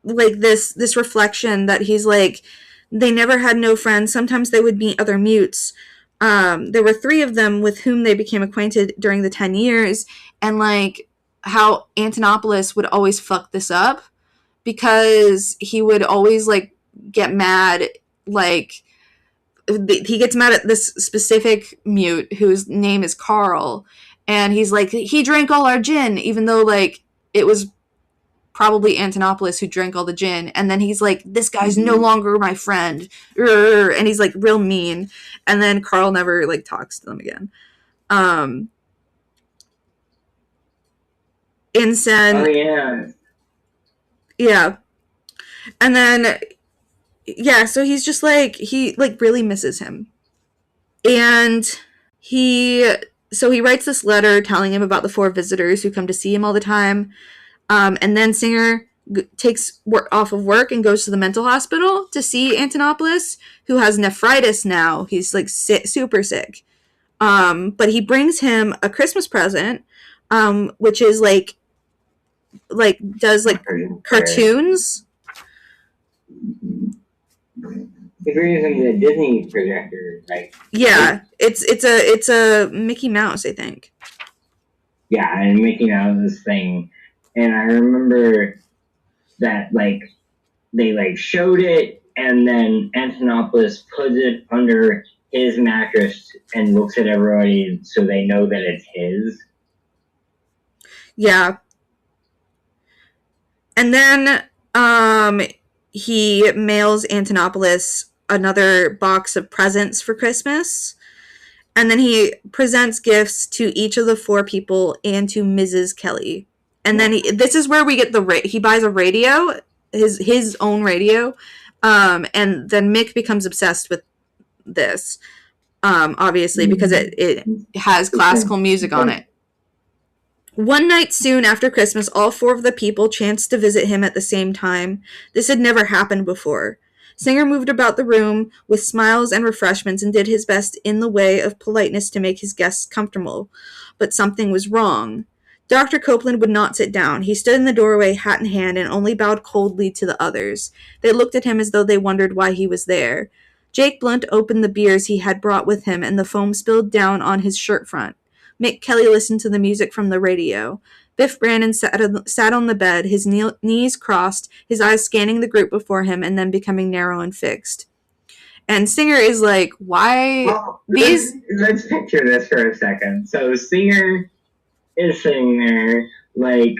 this reflection that he's like, they never had no friends. Sometimes they would meet other mutes. There were 3 of them with whom they became acquainted during the 10 years, and like how Antonopoulos would always fuck this up because he would always like get mad. Like he gets mad at this specific mute whose name is Carl, and he's like, he drank all our gin, even though like it was probably Antonopoulos who drank all the gin. And then he's like, this guy's no longer my friend, and he's like real mean. And then Carl never like talks to them again. And then yeah, and then yeah, so he's just like, he like really misses him. And he writes this letter telling him about the 4 visitors who come to see him all the time. And then Singer takes off of work and goes to the mental hospital to see Antonopoulos, who has nephritis now. He's like super sick. But he brings him a Christmas present, which is like does like cartoons. You're using the Disney projector, right? Yeah, it's a Mickey Mouse, I think. Yeah, and making out of this thing. And I remember that like they like showed it, and then Antonopoulos puts it under his mattress and looks at everybody so they know that it's his. Yeah. And then he mails Antonopoulos another box of presents for Christmas. And then he presents gifts to each of the 4 people and to Mrs. Kelly. And then this is where we get he buys a radio, his own radio. And then Mick becomes obsessed with this. Obviously, because it has classical music on it. One night soon after Christmas, all 4 of the people chanced to visit him at the same time. This had never happened before. Singer moved about the room with smiles and refreshments and did his best in the way of politeness to make his guests comfortable. But something was wrong. Dr. Copeland would not sit down. He stood in the doorway, hat in hand, and only bowed coldly to the others. They looked at him as though they wondered why he was there. Jake Blunt opened the beers he had brought with him, and the foam spilled down on his shirt front. Mick Kelly listened to the music from the radio. Biff Brannon sat on the bed, his knees crossed, his eyes scanning the group before him and then becoming narrow and fixed. And Singer is like, why these... Let's picture this for a second. So Singer is sitting there, like,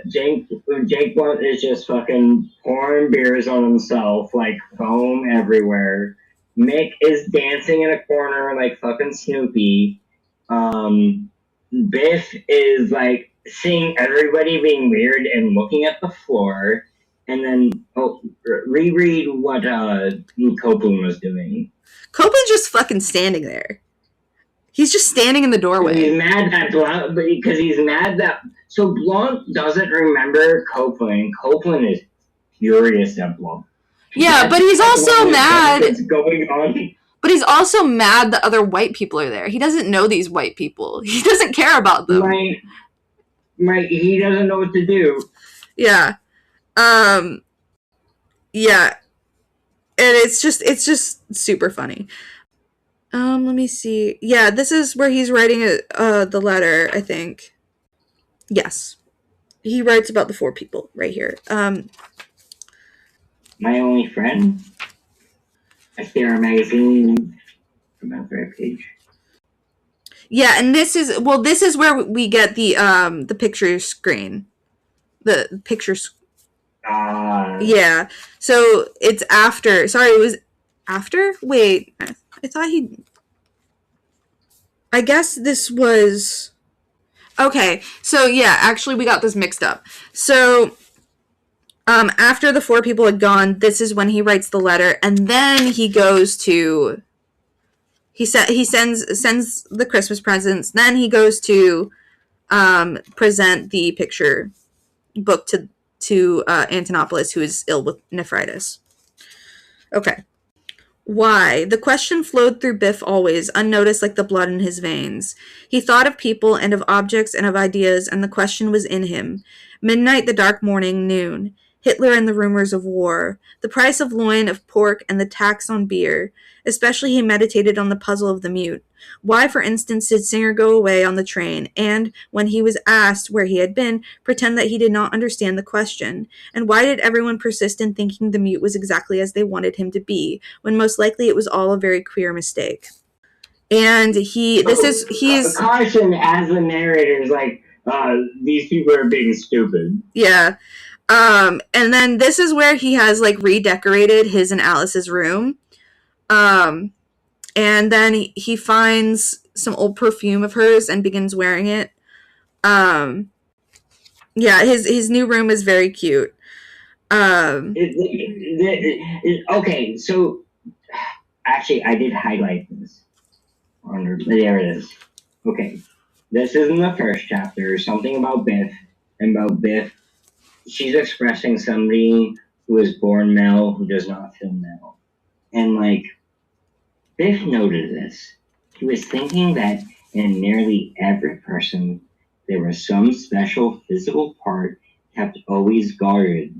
Jake Blunt is just fucking pouring beers on himself, like foam everywhere. Mick is dancing in a corner like fucking Snoopy. Biff is like seeing everybody being weird and looking at the floor. And then reread what Copeland was doing. Copeland's just fucking standing there. He's just standing in the doorway. He's mad that Blunt, because he's mad that... So Blunt doesn't remember Copeland. Copeland is furious at Blunt. Yeah, but he's also mad... What's going on? But he's also mad that other white people are there. He doesn't know these white people. He doesn't care about them. Right. He doesn't know what to do. Yeah. Yeah. And it's just super funny. Let me see. Yeah, this is where he's writing the letter, I think. Yes. He writes about the 4 people right here. My only friend. I share a magazine from that very page. Yeah, and this is where we get the picture screen. The pictures. Yeah. So it's after. Sorry, it was after? Wait. I thought I guess this was... Okay, so yeah, actually we got this mixed up. So after the 4 people had gone, this is when he writes the letter, and then he goes to... He sends the Christmas presents, then he goes to present the picture book to Antonopoulos, who is ill with nephritis. Okay. Why? The question flowed through Biff always, unnoticed like the blood in his veins. He thought of people and of objects and of ideas, and the question was in him. Midnight, the dark morning, noon. Hitler and the rumors of war. The price of loin of pork and the tax on beer. Especially he meditated on the puzzle of the mute. Why, for instance, did Singer go away on the train and, when he was asked where he had been, pretend that he did not understand the question? And why did everyone persist in thinking the mute was exactly as they wanted him to be, when most likely it was all a very queer mistake? And he's... Caution as the narrator is like, these people are being stupid. Yeah. And then this is where he has, like, redecorated his and Alice's room. And then he finds some old perfume of hers and begins wearing it. Yeah, his new room is very cute. Okay, so actually, I did highlight this. There it is. Okay, this is in the first chapter. Something about Biff. And about Biff, she's expressing somebody who is born male who does not feel male. And, like, Biff noted this. He was thinking that in nearly every person, there was some special physical part kept always guarded.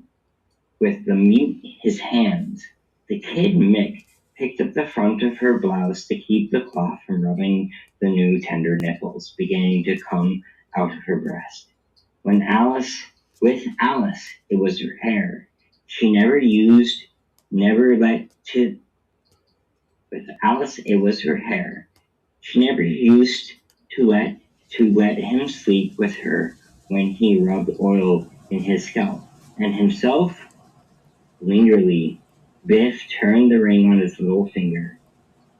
With the mute his hands, The kid Mick picked up the front of her blouse to keep the cloth from rubbing the new tender nipples beginning to come out of her breast. With Alice, it was her hair. She never used, never let to, with Alice, it was her hair. She never used to let him sleep with her when he rubbed oil in his scalp. And himself, lingerly, Biff turned the ring on his little finger.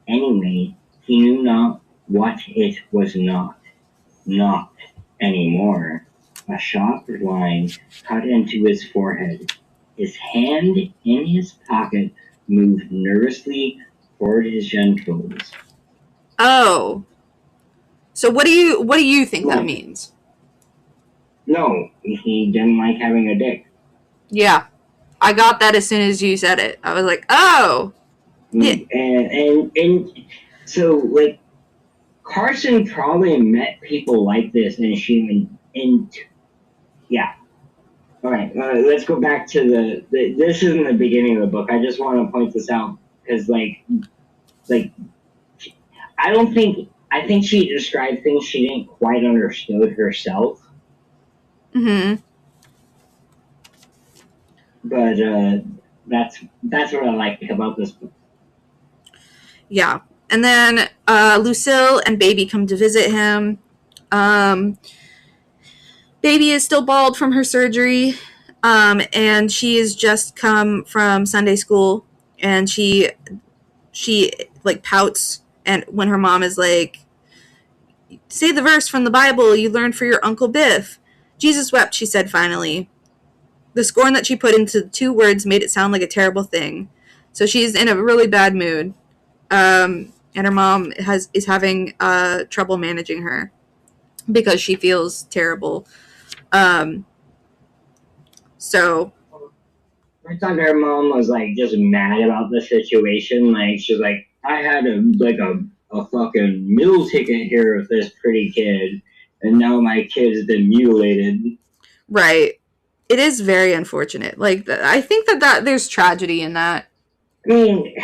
Anyway, he knew not what it was not anymore. A sharp line cut into his forehead. His hand in his pocket moved nervously toward his genitals. Oh. So what do you think that What? means? No, he didn't like having a dick. Yeah. I got that as soon as you said it. I was like, oh. Yeah. And so like Carson probably met people like this and yeah. All right, let's go back to this isn't the beginning of the book. I just want to point this out because like I think she described things she didn't quite understood herself. Mm-hmm. But that's what I like about this book. Yeah. And then Lucille and Baby come to visit him. Baby is still bald from her surgery, and she has just come from Sunday school, and she like pouts, and when her mom is like, "Say the verse from the Bible you learned for your Uncle Biff." Jesus wept, she said finally. The scorn that she put into the 2 words made it sound like a terrible thing. So she's in a really bad mood. And her mom is having trouble managing her because she feels terrible. Um, so I thought her mom was like just mad about the situation. Like she's like, I had a fucking meal ticket here with this pretty kid, and now my kid's been mutilated. right, it is very unfortunate. Like I think that there's tragedy in that. I mean,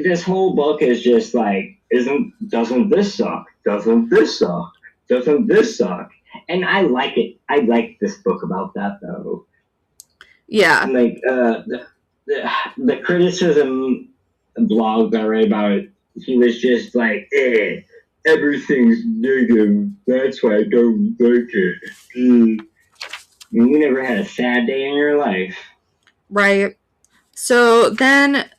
this whole book is just like, doesn't this suck? Doesn't this suck? Doesn't this suck? And I like it. I like this book about that though. Yeah. Like the criticism blog that I read about it, he was just like, everything's negative. That's why I don't like it. You never had a sad day in your life. Right. So then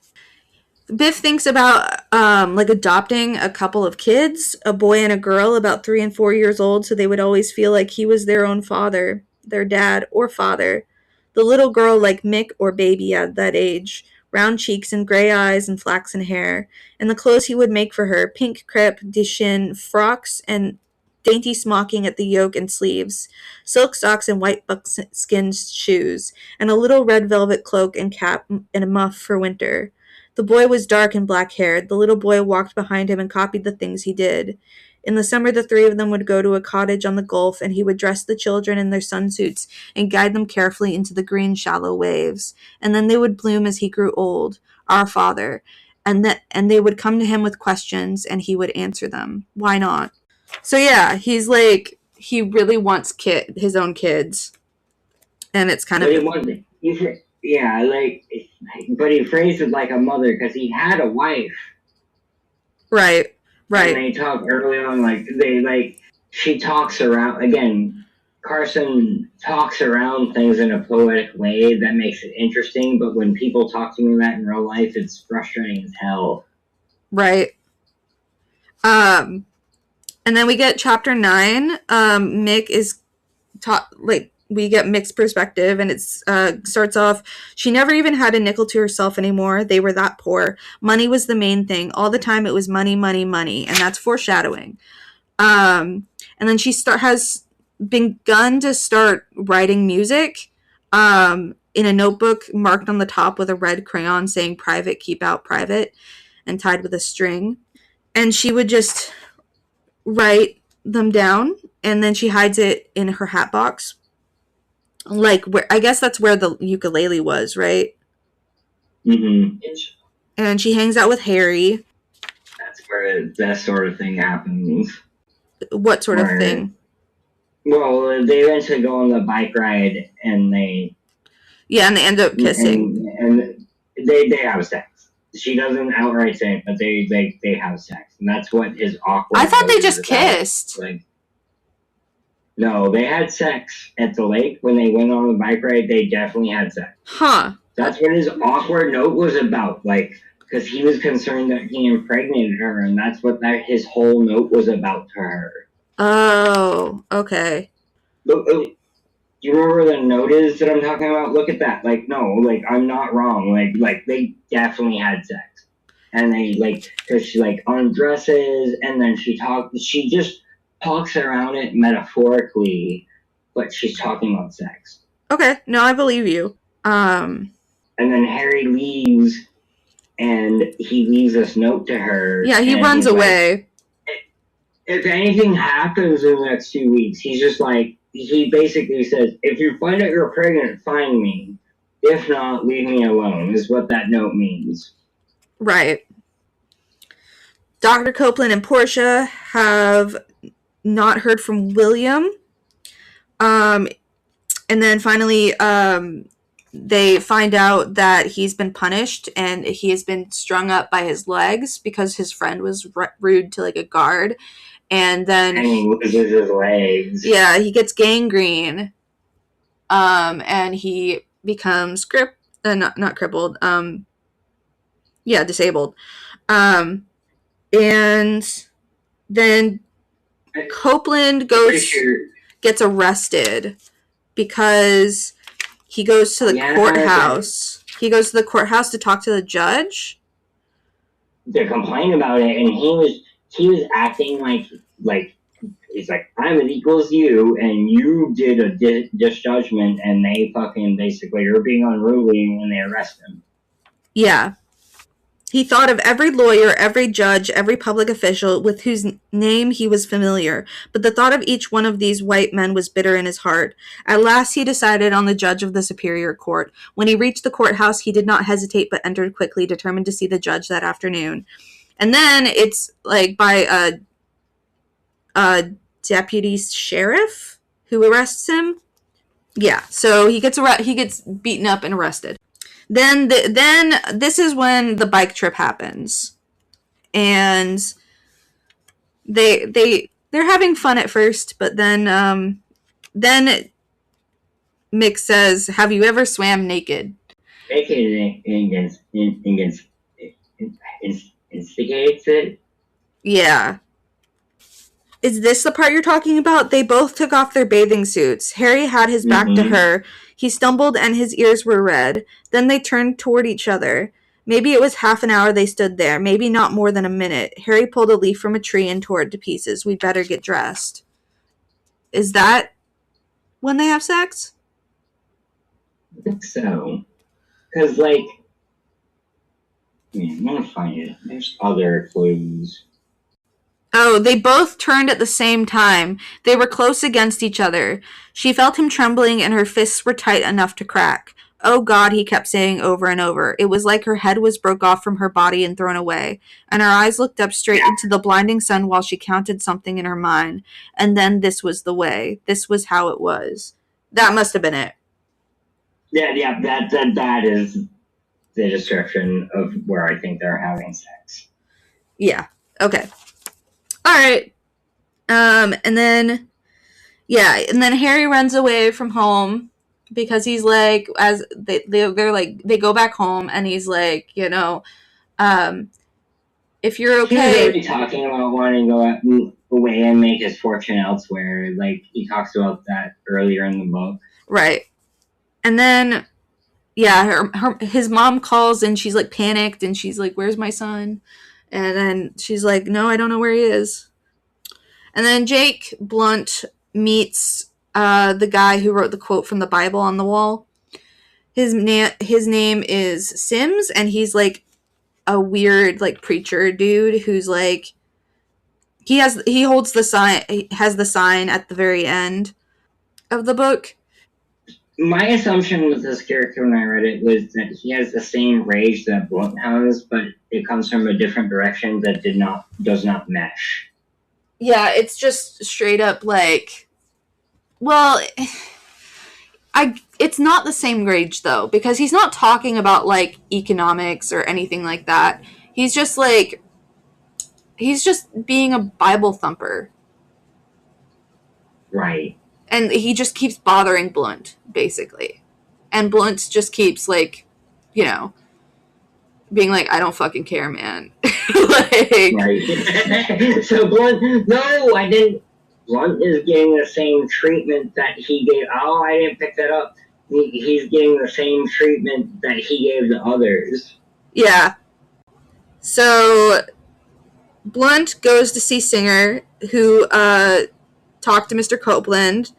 Biff thinks about like adopting a couple of kids, a boy and a girl about 3 and 4 years old, so they would always feel like he was their own father, their dad or father. The little girl like Mick or Baby at that age, round cheeks and gray eyes and flaxen hair, and the clothes he would make for her, pink crepe de chine frocks and dainty smocking at the yoke and sleeves, silk socks and white buckskin shoes, and a little red velvet cloak and cap and a muff for winter. The boy was dark and black-haired. The little boy walked behind him and copied the things he did. In the summer, the 3 of them would go to a cottage on the Gulf, and he would dress the children in their sunsuits and guide them carefully into the green, shallow waves. And then they would bloom as he grew old, our father, and they would come to him with questions, and he would answer them. Why not? So yeah, he's like he really wants his own kids, and it's kind But of yeah, but he phrased it like a mother because he had a wife. right, And right. they talk early on, she talks around again. Carson talks around things in a poetic way that makes it interesting, but when people talk to me that in real life, it's frustrating as hell. Right. And then we get chapter 9. Mick is taught like we get Mick's perspective, and it's starts off. She never even had a nickel to herself anymore. They were that poor. Money was the main thing. All the time it was money, money, money, and that's foreshadowing. And then she has begun to start writing music. In a notebook marked on the top with a red crayon saying "Private, keep out, private," and tied with a string. And she would just write them down, and then she hides it in her hat box. Like where I guess that's where the ukulele was, right? Mm-hmm. and she hangs out with Harry. That's where that sort of thing happens. What sort of Where, thing? well, they eventually go on the bike ride and they end up kissing. and they have sex. She doesn't outright say it, but they have sex, and that's what his I awkward thought note they is just about. kissed. Like, no, they had sex at the lake when they went on the bike ride. They definitely had sex. Huh. That's what his awkward note was about. Like, because he was concerned that he impregnated her, and that's what his whole note was about to her. Oh, okay. Look, do you remember the note is that I'm talking about? Look at that. Like, no, like I'm not wrong. Like they definitely had sex, and they because she undresses, and then she just talks around it metaphorically, but she's talking about sex. Okay, no, I believe you. And then Harry leaves, and he leaves this note to her. Yeah, he runs away. Like, if anything happens in the next 2 weeks, he's just like, he basically says, if you find out you're pregnant, find me. If not, leave me alone, is what that note means. Right. Dr. Copeland and Portia have not heard from William. And then finally, they find out that he's been punished and he has been strung up by his legs because his friend was rude to a guard. And then he loses his legs. Yeah, he gets gangrene. And he becomes not crippled. Disabled. And then Copeland gets arrested because he goes to the courthouse. He goes to the courthouse to talk to the judge. To complain about it, and he was acting like he's like, I'm as equal as you, and you did a disjudgment, and they fucking basically are being unruly, and they arrest him. Yeah. He thought of every lawyer, every judge, every public official with whose name he was familiar, but the thought of each one of these white men was bitter in his heart. At last he decided on the judge of the Superior Court. When he reached the courthouse, he did not hesitate but entered quickly, determined to see the judge that afternoon. And then it's by a deputy sheriff who arrests him. Yeah, so he gets beaten up and arrested. Then this is when the bike trip happens, and they're having fun at first, but then Mick says, "Have you ever swam naked?" Naked instigates it. Yeah. Is this the part you're talking about? They both took off their bathing suits. Harry had his back to her. He stumbled and his ears were red. Then they turned toward each other. Maybe it was half an hour they stood there. Maybe not more than a minute. Harry pulled a leaf from a tree and tore it to pieces. We'd better get dressed. Is that when they have sex? I think so. Because, I'm going to find it. There's other clues. Oh, they both turned at the same time. They were close against each other. She felt him trembling and her fists were tight enough to crack. Oh God, he kept saying over and over. It was like her head was broke off from her body and thrown away, and her eyes looked up straight into the blinding sun while she counted something in her mind. And then this was the way. This was how it was. That must have been it. Yeah, that is the description of where I think they're having sex. Yeah. Okay. All right. And then Harry runs away from home because he's like, as they're like, they go back home and he's like, if you're okay. He's already talking about wanting to go away and make his fortune elsewhere. Like, he talks about that earlier in the book. Right. And then, his mom calls and she's like panicked and she's like, where's my son? And then she's like, no, I don't know where he is. And then Jake Blunt meets the guy who wrote the quote from the Bible on the wall. His name is Sims, and he's like a weird preacher dude who's like he has the sign at the very end of the book. My assumption with this character when I read it was that he has the same rage that Blunt has, but it comes from a different direction that does not mesh. Yeah, it's just straight up like, well, it's not the same rage though, because he's not talking about like economics or anything like that. He's just like, he's just being a Bible thumper. Right. And he just keeps bothering Blunt, basically. And Blunt just keeps like, you know, being like, I don't fucking care, man. Like, right. So Blunt, no, I didn't. Blunt is getting the same treatment that he gave. Oh, I didn't pick that up. He's getting the same treatment that he gave the others. yeah. So Blunt goes to see Singer, who talked to Mr. Copeland.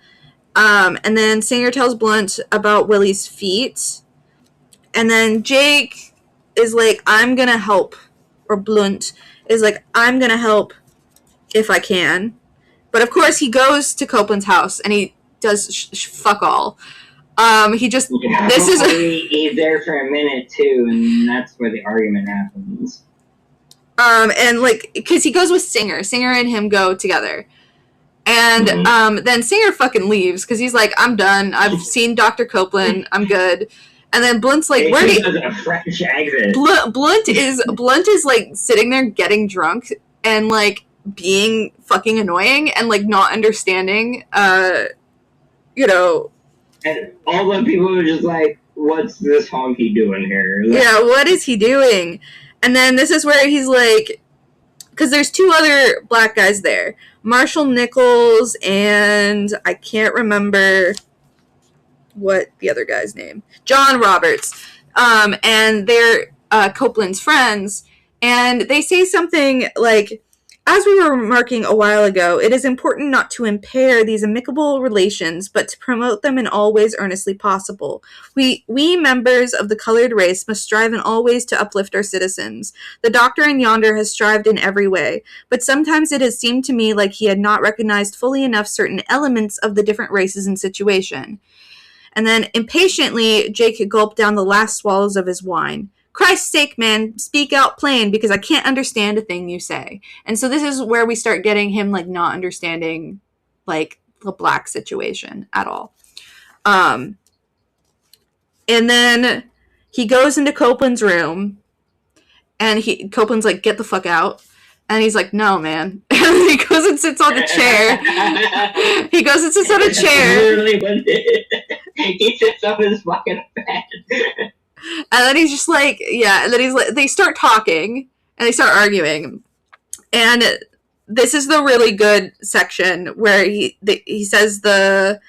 And then Singer tells Blunt about Willie's feet. And then Jake is like, I'm gonna help. Or Blunt is like, I'm gonna help if I can. But of course, he goes to Copeland's house and he does fuck all. He just, yeah, this is. He's there for a minute too, and that's where the argument happens. And like, because he goes with Singer. Singer and him go together. And then Singer fucking leaves because he's like, I'm done. I've seen Dr. Copeland. I'm good. And then Blunt's like, where do you... a French exit. Blunt is like sitting there getting drunk and like being fucking annoying and like not understanding, you know. And all the people are just like, what's this honky doing here? Like, yeah, what is he doing? And then this is where he's like, because there's two other black guys there, Marshall Nichols and I can't remember what the other guy's name, John Roberts, and they're Copeland's friends, and they say something like, as we were remarking a while ago, it is important not to impair these amicable relations, but to promote them in all ways earnestly possible. We members of the colored race must strive in all ways to uplift our citizens. The doctor in yonder has strived in every way, but sometimes it has seemed to me like he had not recognized fully enough certain elements of the different races and situation. And then, impatiently, Jake gulped down the last swallows of his wine. Christ's sake, man, speak out plain, because I can't understand a thing you say. And so this is where we start getting him, like, not understanding, like, the black situation at all. And then he goes into Copeland's room, and Copeland's like, get the fuck out. And he's like, no, man. And he goes and sits on the chair. He goes and sits on a chair. Literally what it is. He sits on his fucking bed. And then he's just like, yeah. And then he's like, they start talking and they start arguing. And this is the really good section where he says the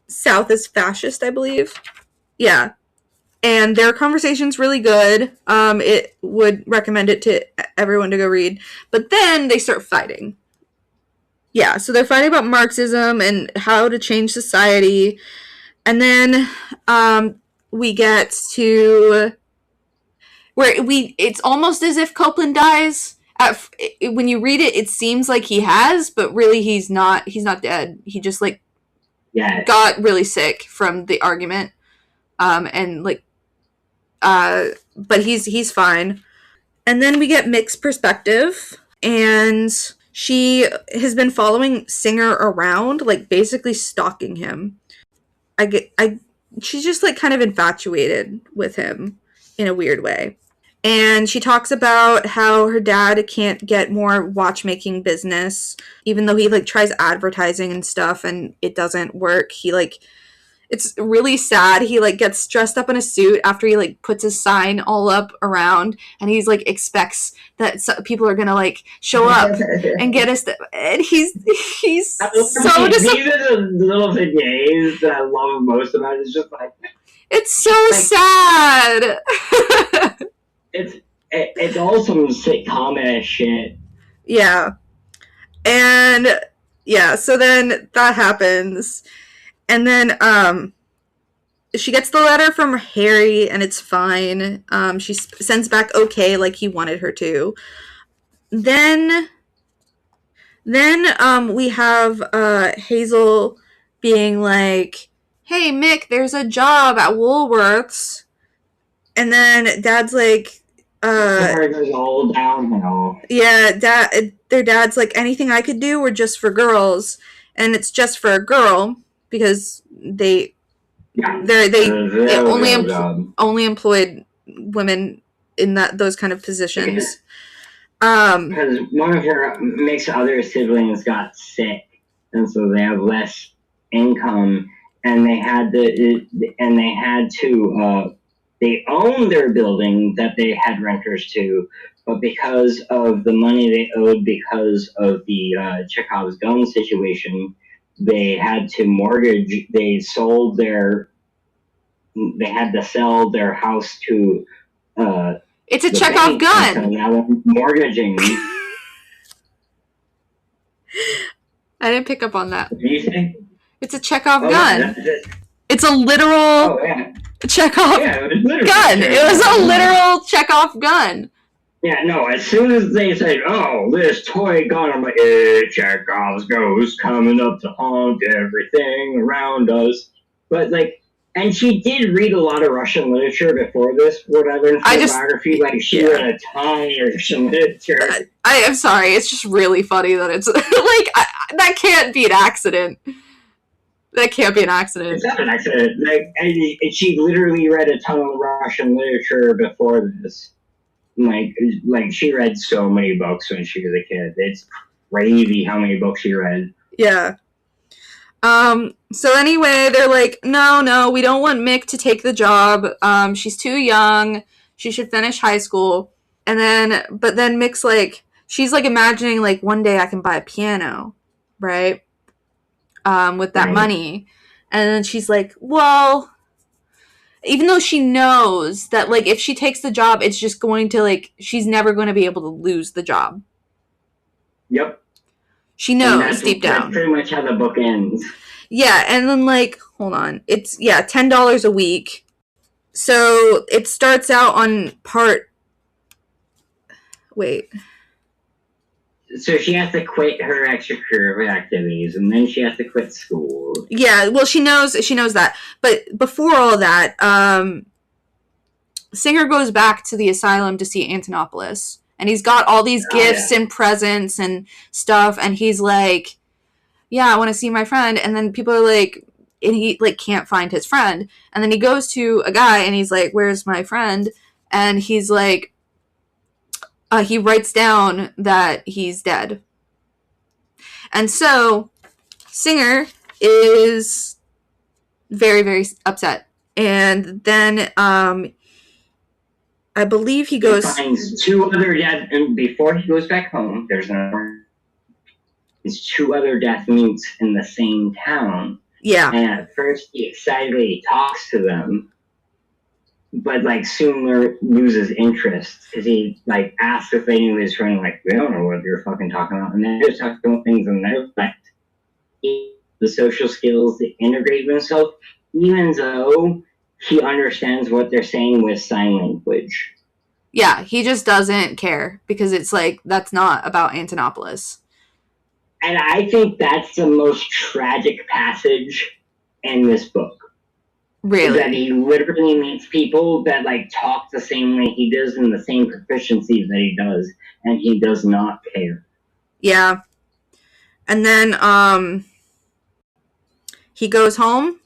South is fascist, I believe. Yeah. And their conversation's really good. It would recommend it to everyone to go read. But then they start fighting. Yeah, so they're fighting about Marxism and how to change society. And then we get to where it's almost as if Copeland dies. When you read it, it seems like he has, but really he's not dead. He just like got really sick from the argument. And like but he's fine. And then we get Mick's perspective, and she has been following Singer around, like basically stalking him. She's just like kind of infatuated with him in a weird way. And she talks about how her dad can't get more watchmaking business, even though he like tries advertising and stuff and it doesn't work. He like, it's really sad. He like gets dressed up in a suit after he like puts his sign all up around, and he's like expects that people are gonna like show up and get us. And he's so disappointed. These are the little things that I love most about it. It's just like it's so sad. It's all some sitcom-ass shit. Yeah, and yeah. So then that happens. And then she gets the letter from Harry, and it's fine. She sends back okay, like he wanted her to. Then we have Hazel being like, hey, Mick, there's a job at Woolworths. And then Dad's like, It goes all downhill. yeah, their dad's like, anything I could do were just for girls. And it's just for a girl because they only employed women in those kind of positions. Because one of Mick's other siblings got sick, and so they have less income, and they owned their building that they had renters to, but because of the money they owed because of the Chekhov's gun situation, they had to mortgage. They had to sell their house to. It's a Chekhov gun. So now they're mortgaging. I didn't pick up on that. What did you say? It's a Chekhov gun. It's a literal Chekhov gun. It was a literal Chekhov gun. Yeah, no, as soon as they said, oh, this toy gun, I'm like, Chekhov's ghost coming up to haunt everything around us. But, like, and she did read a lot of Russian literature before this, what I learned from biography. Like, she read a ton of Russian literature. I'm sorry, it's just really funny that it's, like, that can't be an accident. That can't be an accident. It's not an accident. Like, and she literally read a ton of Russian literature before this. Like she read so many books when she was a kid. It's crazy how many books she read. Yeah. So anyway, they're like, no, we don't want Mick to take the job. She's too young. She should finish high school. But then Mick's like, she's like imagining like one day I can buy a piano, right? With that money. And then she's like, well, even though she knows that, like, if she takes the job, it's just going to, like, she's never going to be able to lose the job. Yep. She knows deep down. That's pretty much how the book ends. Yeah, and then, like, hold on. It's, $10 a week. So it starts out on wait. So she has to quit her extracurricular activities, and then she has to quit school. Yeah, well, she knows that. But before all that, Singer goes back to the asylum to see Antonopoulos. And he's got all these gifts and presents and stuff, and he's like, yeah, I want to see my friend. And then people are like, and he, like, can't find his friend. And then he goes to a guy, and he's like, where's my friend? And he's like, he writes down that he's dead. And so Singer is very, very upset. And then I believe he finds two other death, and before he goes back home, there's two other death meets in the same town. Yeah. And at first he excitedly talks to them, but like soon loses interest because he like asks if they knew his friend. Like, we don't know what you're fucking talking about, and they're just talking about things in their life. The social skills to integrate himself, even though he understands what they're saying with sign language. Yeah, he just doesn't care because it's like that's not about Antonopoulos. And I think that's the most tragic passage in this book. Really? That he literally meets people that like talk the same way he does and the same proficiencies that he does, and he does not care. Yeah. And then he goes home.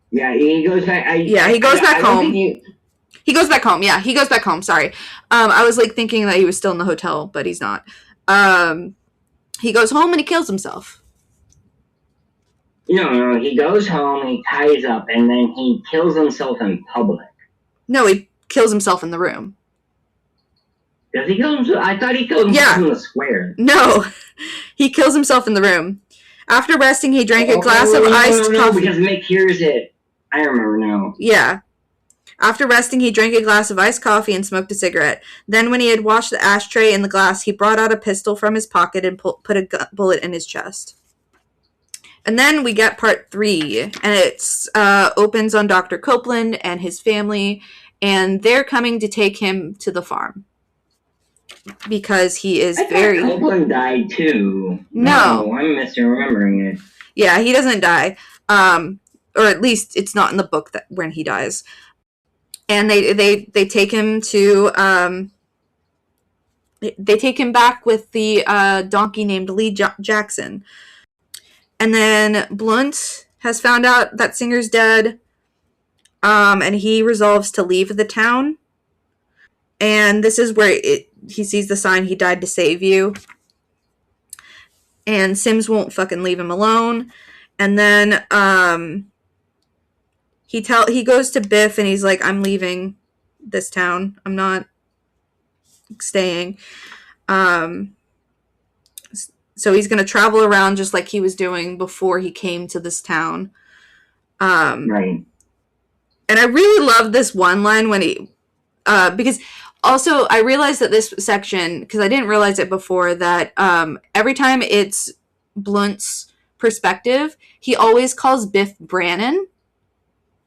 Yeah, he goes back. He goes back home. He goes back home. Yeah, he goes back home. Sorry. I was like thinking that he was still in the hotel, but he's not. He goes home and he kills himself. No, he goes home, he ties up, and then he kills himself in public. No, he kills himself in the room. Does he kill himself? I thought he killed himself in the square. No, he kills himself in the room. After resting, he drank a glass of iced coffee. Because Mick hears it. I remember now. Yeah. After resting, he drank a glass of iced coffee and smoked a cigarette. Then, when he had washed the ashtray in the glass, he brought out a pistol from his pocket and put a bullet in his chest. And then we get part 3, and it opens on Dr. Copeland and his family, and they're coming to take him to the farm. Because he is very... Copeland died too. No. I'm misremembering it. Yeah, he doesn't die. or at least it's not in the book that when he dies. And they take him to they take him back with the donkey named Lee Jackson. And then Blunt has found out that Singer's dead, and he resolves to leave the town. And this is where he sees the sign, "He died to save you." And Sims won't fucking leave him alone. And then he goes to Biff and he's like, "I'm leaving this town. I'm not staying." So he's going to travel around just like he was doing before he came to this town. Right. And I really love this one line when he, because also I realized that this section, because I didn't realize it before, that every time it's Blunt's perspective, he always calls Biff Brannon,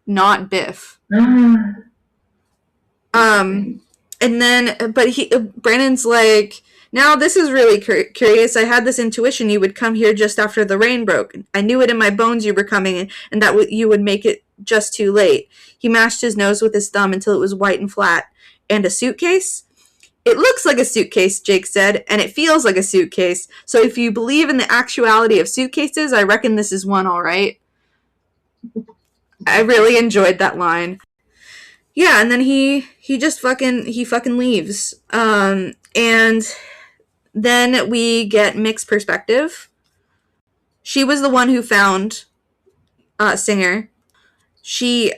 not Biff. And then, but Brandon's like, "Now this is really curious. I had this intuition you would come here just after the rain broke. I knew it in my bones you were coming, and that you would make it just too late." He mashed his nose with his thumb until it was white and flat. "And a suitcase?" "It looks like a suitcase," Jake said, "and it feels like a suitcase. So if you believe in the actuality of suitcases, I reckon this is one, all right." I really enjoyed that line. Yeah, and then he just fucking leaves. And then we get Mick's perspective. She was the one who found Singer. She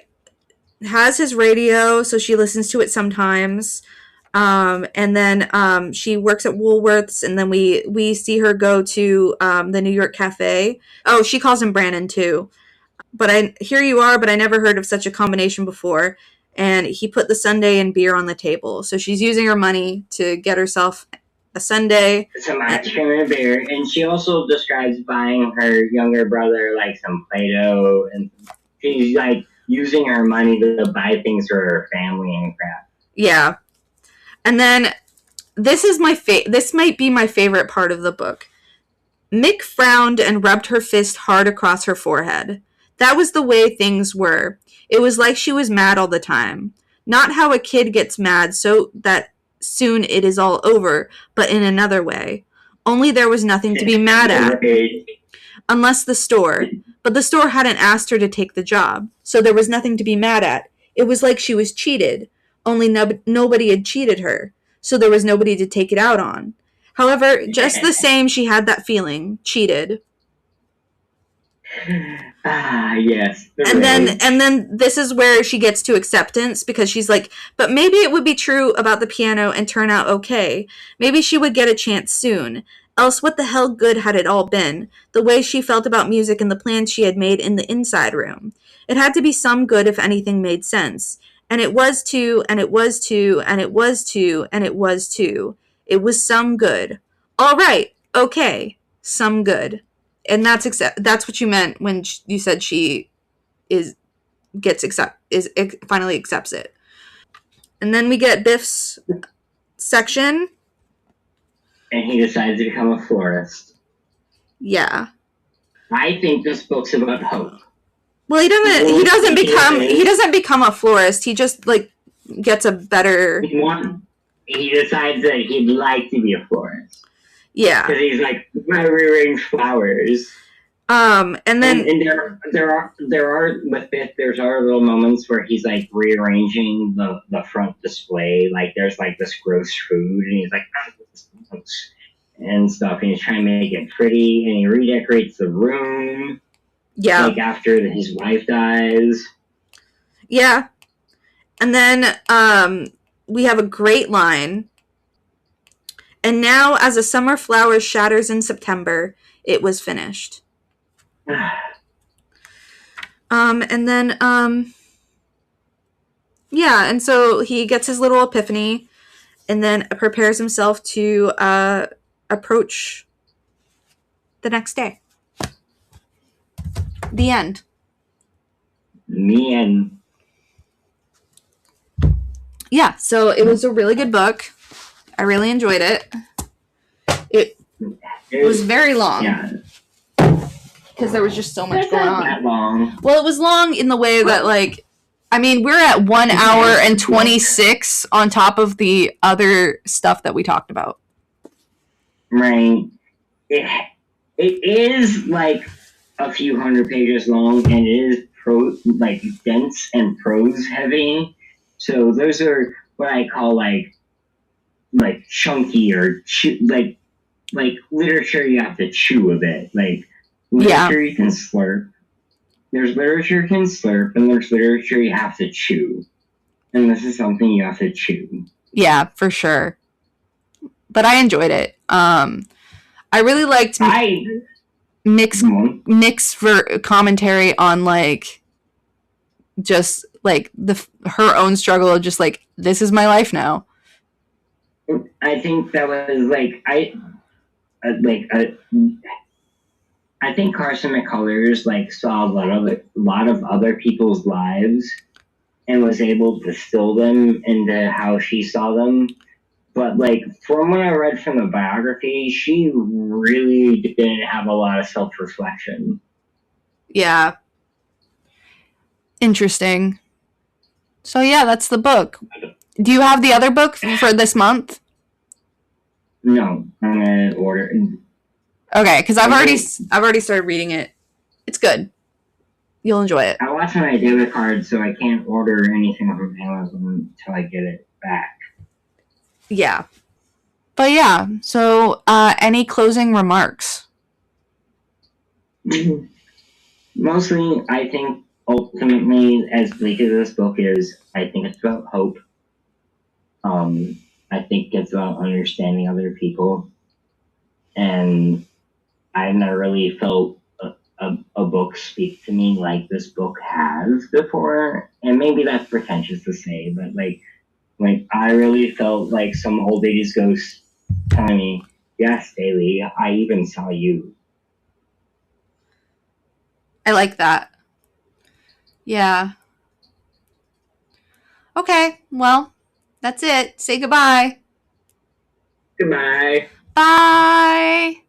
has his radio, so she listens to it sometimes. And then she works at Woolworths, and then we see her go to the New York Cafe. Oh, she calls him Brandon too. "But here you are, but I never heard of such a combination before." And he put the sundae and beer on the table. So she's using her money to get herself a sundae, some ice cream and beer. And she also describes buying her younger brother like some Play-Doh, and she's like using her money to buy things for her family and crap. Yeah. And then this might be my favorite part of the book. Mick frowned and rubbed her fist hard across her forehead. That was the way things were. It was like she was mad all the time. Not how a kid gets mad so that soon it is all over, but in another way. Only there was nothing to be mad at. Unless the store. But the store hadn't asked her to take the job, so there was nothing to be mad at. It was like she was cheated. Only nobody had cheated her, so there was nobody to take it out on. However, just the same, she had that feeling. Cheated. Yes. And then this is where she gets to acceptance, because she's like, "But maybe it would be true about the piano and turn out okay. Maybe she would get a chance soon. Else what the hell good had it all been? The way she felt about music and the plans she had made in the inside room. It had to be some good if anything made sense. And it was too, and it was too, and it was too, and it was too. It was some good. All right, okay, some good." And that's what you meant when you said she finally accepts it. And then we get Biff's section. And he decides to become a florist. Yeah. I think this book's about hope. Well, he doesn't become a florist. He just like gets a better. He decides that he'd like to be a florist. Yeah. Because he's like, I rearrange flowers. And then there are with Biff, there's little moments where he's like rearranging the front display. Like there's like this gross food, and he's like, and stuff, and he's trying to make it pretty, and he redecorates the room. Yeah. Like after his wife dies. Yeah. And then we have a great line. "And now, as a summer flower shatters in September, it was finished." And then, yeah, and so he gets his little epiphany, and then prepares himself to approach the next day. The end. The end. Yeah, so it was a really good book. I really enjoyed it. It was very long. Yeah. because there was just so much That's going not on. that long. Well, it was long in the way that, like, I mean, we're at 1 hour and 26 on top of the other stuff that we talked about. Right. It is like a few hundred pages long, and it is like dense and prose heavy. So those are what I call like chunky or like literature you have to chew a bit. Like literature you can slurp. There's literature you can slurp, and there's literature you have to chew. And this is something you have to chew. Yeah, for sure. But I enjoyed it. I really liked mix for commentary on like just like her own struggle of just like, this is my life now. I think that was like I think Carson McCullers like saw a lot of other people's lives and was able to distill them into how she saw them. But like from what I read from the biography, she really didn't have a lot of self-reflection. Yeah. Interesting. So yeah, that's the book. Do you have the other book for this month? No, I'm gonna order. Okay, because I've already started reading it. It's good. You'll enjoy it. I lost my debit card, so I can't order anything from Amazon until I get it back. Yeah. But yeah, so any closing remarks? Mostly, I think ultimately, as bleak as this book is, I think it's about hope. I think it's about understanding other people. And I've never really felt a book speak to me like this book has before. And maybe that's pretentious to say, but like I really felt like some old lady's ghost telling me, "Yes, Dailey, I even saw you." I like that. Yeah. Okay, well, that's it. Say goodbye. Goodbye. Bye.